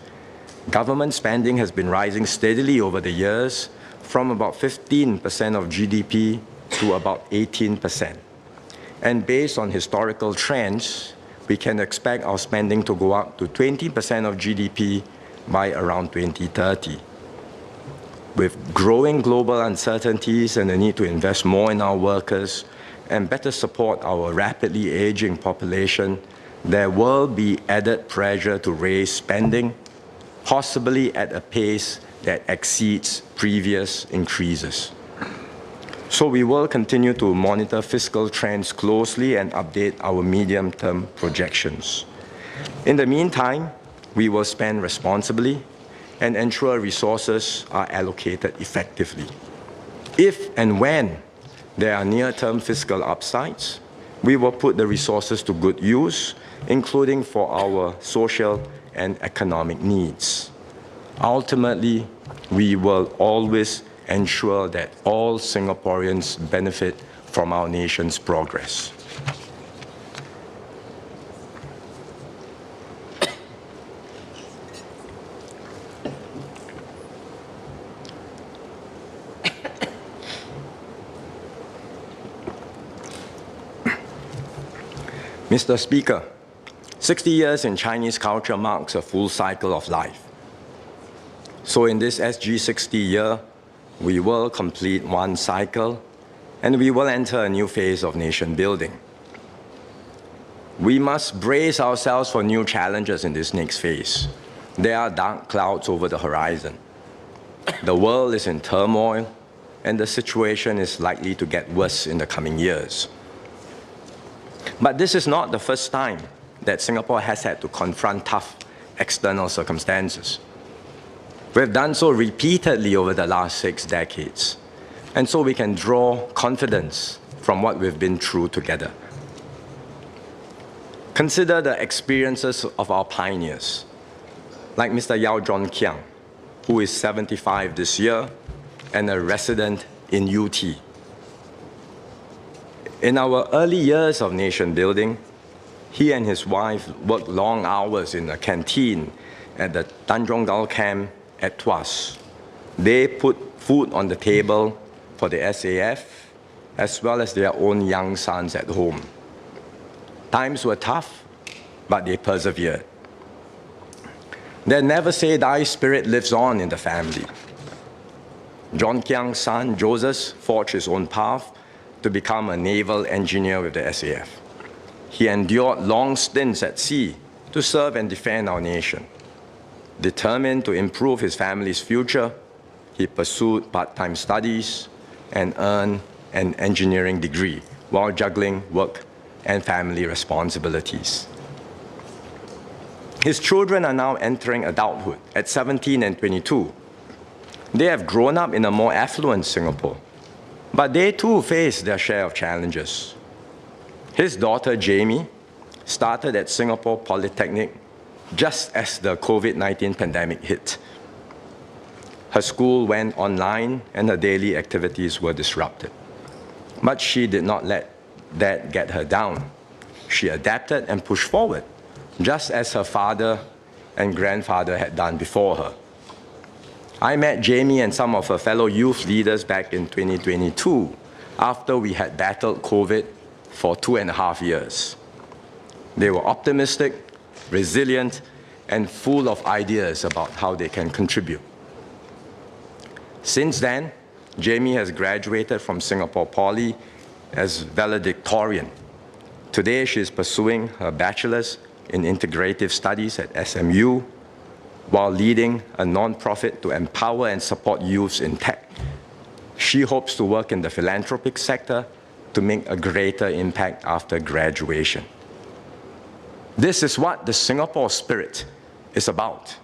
[SPEAKER 1] Government spending has been rising steadily over the years, from about 15% of GDP to about 18%. And based on historical trends, we can expect our spending to go up to 20% of GDP by around 2030. With growing global uncertainties and the need to invest more in our workers and better support our rapidly aging population, there will be added pressure to raise spending, possibly at a pace that exceeds previous increases. So we will continue to monitor fiscal trends closely and update our medium-term projections. In the meantime, we will spend responsibly and ensure resources are allocated effectively. If and when there are near-term fiscal upsides, we will put the resources to good use, including for our social and economic needs. Ultimately, we will always ensure that all Singaporeans benefit from our nation's progress. Mr. Speaker, 60 years in Chinese culture marks a full cycle of life. So in this SG60 year, we will complete one cycle and we will enter a new phase of nation building. We must brace ourselves for new challenges in this next phase. There are dark clouds over the horizon. The world is in turmoil and the situation is likely to get worse in the coming years. But this is not the first time that Singapore has had to confront tough external circumstances. We've done so repeatedly over the last 6 decades, and so we can draw confidence from what we've been through together. Consider the experiences of our pioneers, like Mr. Yao John Kiang, who is 75 this year and a resident in UT. In our early years of nation building, he and his wife worked long hours in a canteen at the Tanjong Gal camp at Tuas. They put food on the table for the SAF, as well as their own young sons at home. Times were tough, but they persevered. Their never-say-die spirit lives on in the family. John Kiang's son, Joseph, forged his own path to become a naval engineer with the SAF. He endured long stints at sea to serve and defend our nation. Determined to improve his family's future, he pursued part-time studies and earned an engineering degree while juggling work and family responsibilities. His children are now entering adulthood at 17 and 22. They have grown up in a more affluent Singapore, but they too face their share of challenges. His daughter, Jamie, started at Singapore Polytechnic just as the COVID-19 pandemic hit. Her school went online and her daily activities were disrupted. But she did not let that get her down. She adapted and pushed forward, just as her father and grandfather had done before her. I met Jamie and some of her fellow youth leaders back in 2022 after we had battled COVID for 2.5 years. They were optimistic, resilient, and full of ideas about how they can contribute. Since then, Jamie has graduated from Singapore Poly as valedictorian. Today, she is pursuing her bachelor's in integrative studies at SMU while leading a non-profit to empower and support youths in tech. She hopes to work in the philanthropic sector to make a greater impact after graduation. This is what the Singapore spirit is about.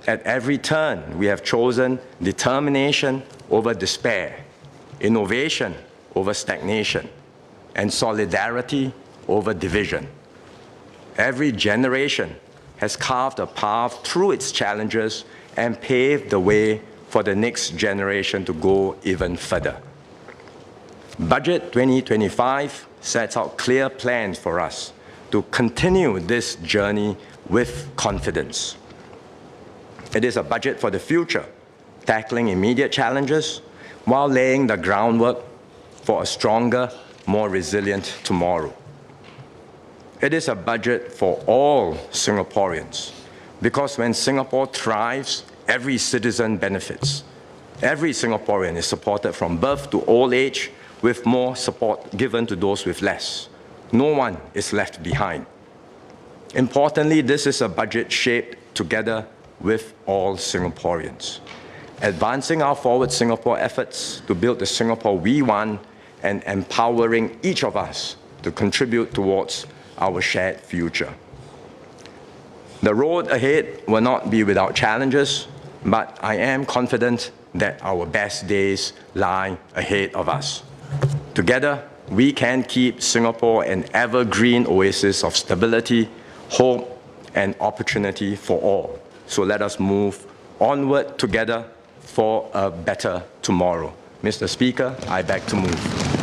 [SPEAKER 1] At every turn, we have chosen determination over despair, innovation over stagnation, and solidarity over division. Every generation has carved a path through its challenges and paved the way for the next generation to go even further. Budget 2025 sets out clear plans for us to continue this journey with confidence. It is a budget for the future, tackling immediate challenges while laying the groundwork for a stronger, more resilient tomorrow. It is a budget for all Singaporeans, because when Singapore thrives, every citizen benefits. Every Singaporean is supported from birth to old age, with more support given to those with less. No one is left behind. Importantly, this is a budget shaped together with all Singaporeans, advancing our Forward Singapore efforts to build the Singapore we want and empowering each of us to contribute towards our shared future. The road ahead will not be without challenges, but I am confident that our best days lie ahead of us. Together, we can keep Singapore an evergreen oasis of stability, hope, and opportunity for all. So let us move onward together for a better tomorrow. Mr. Speaker, I beg to move.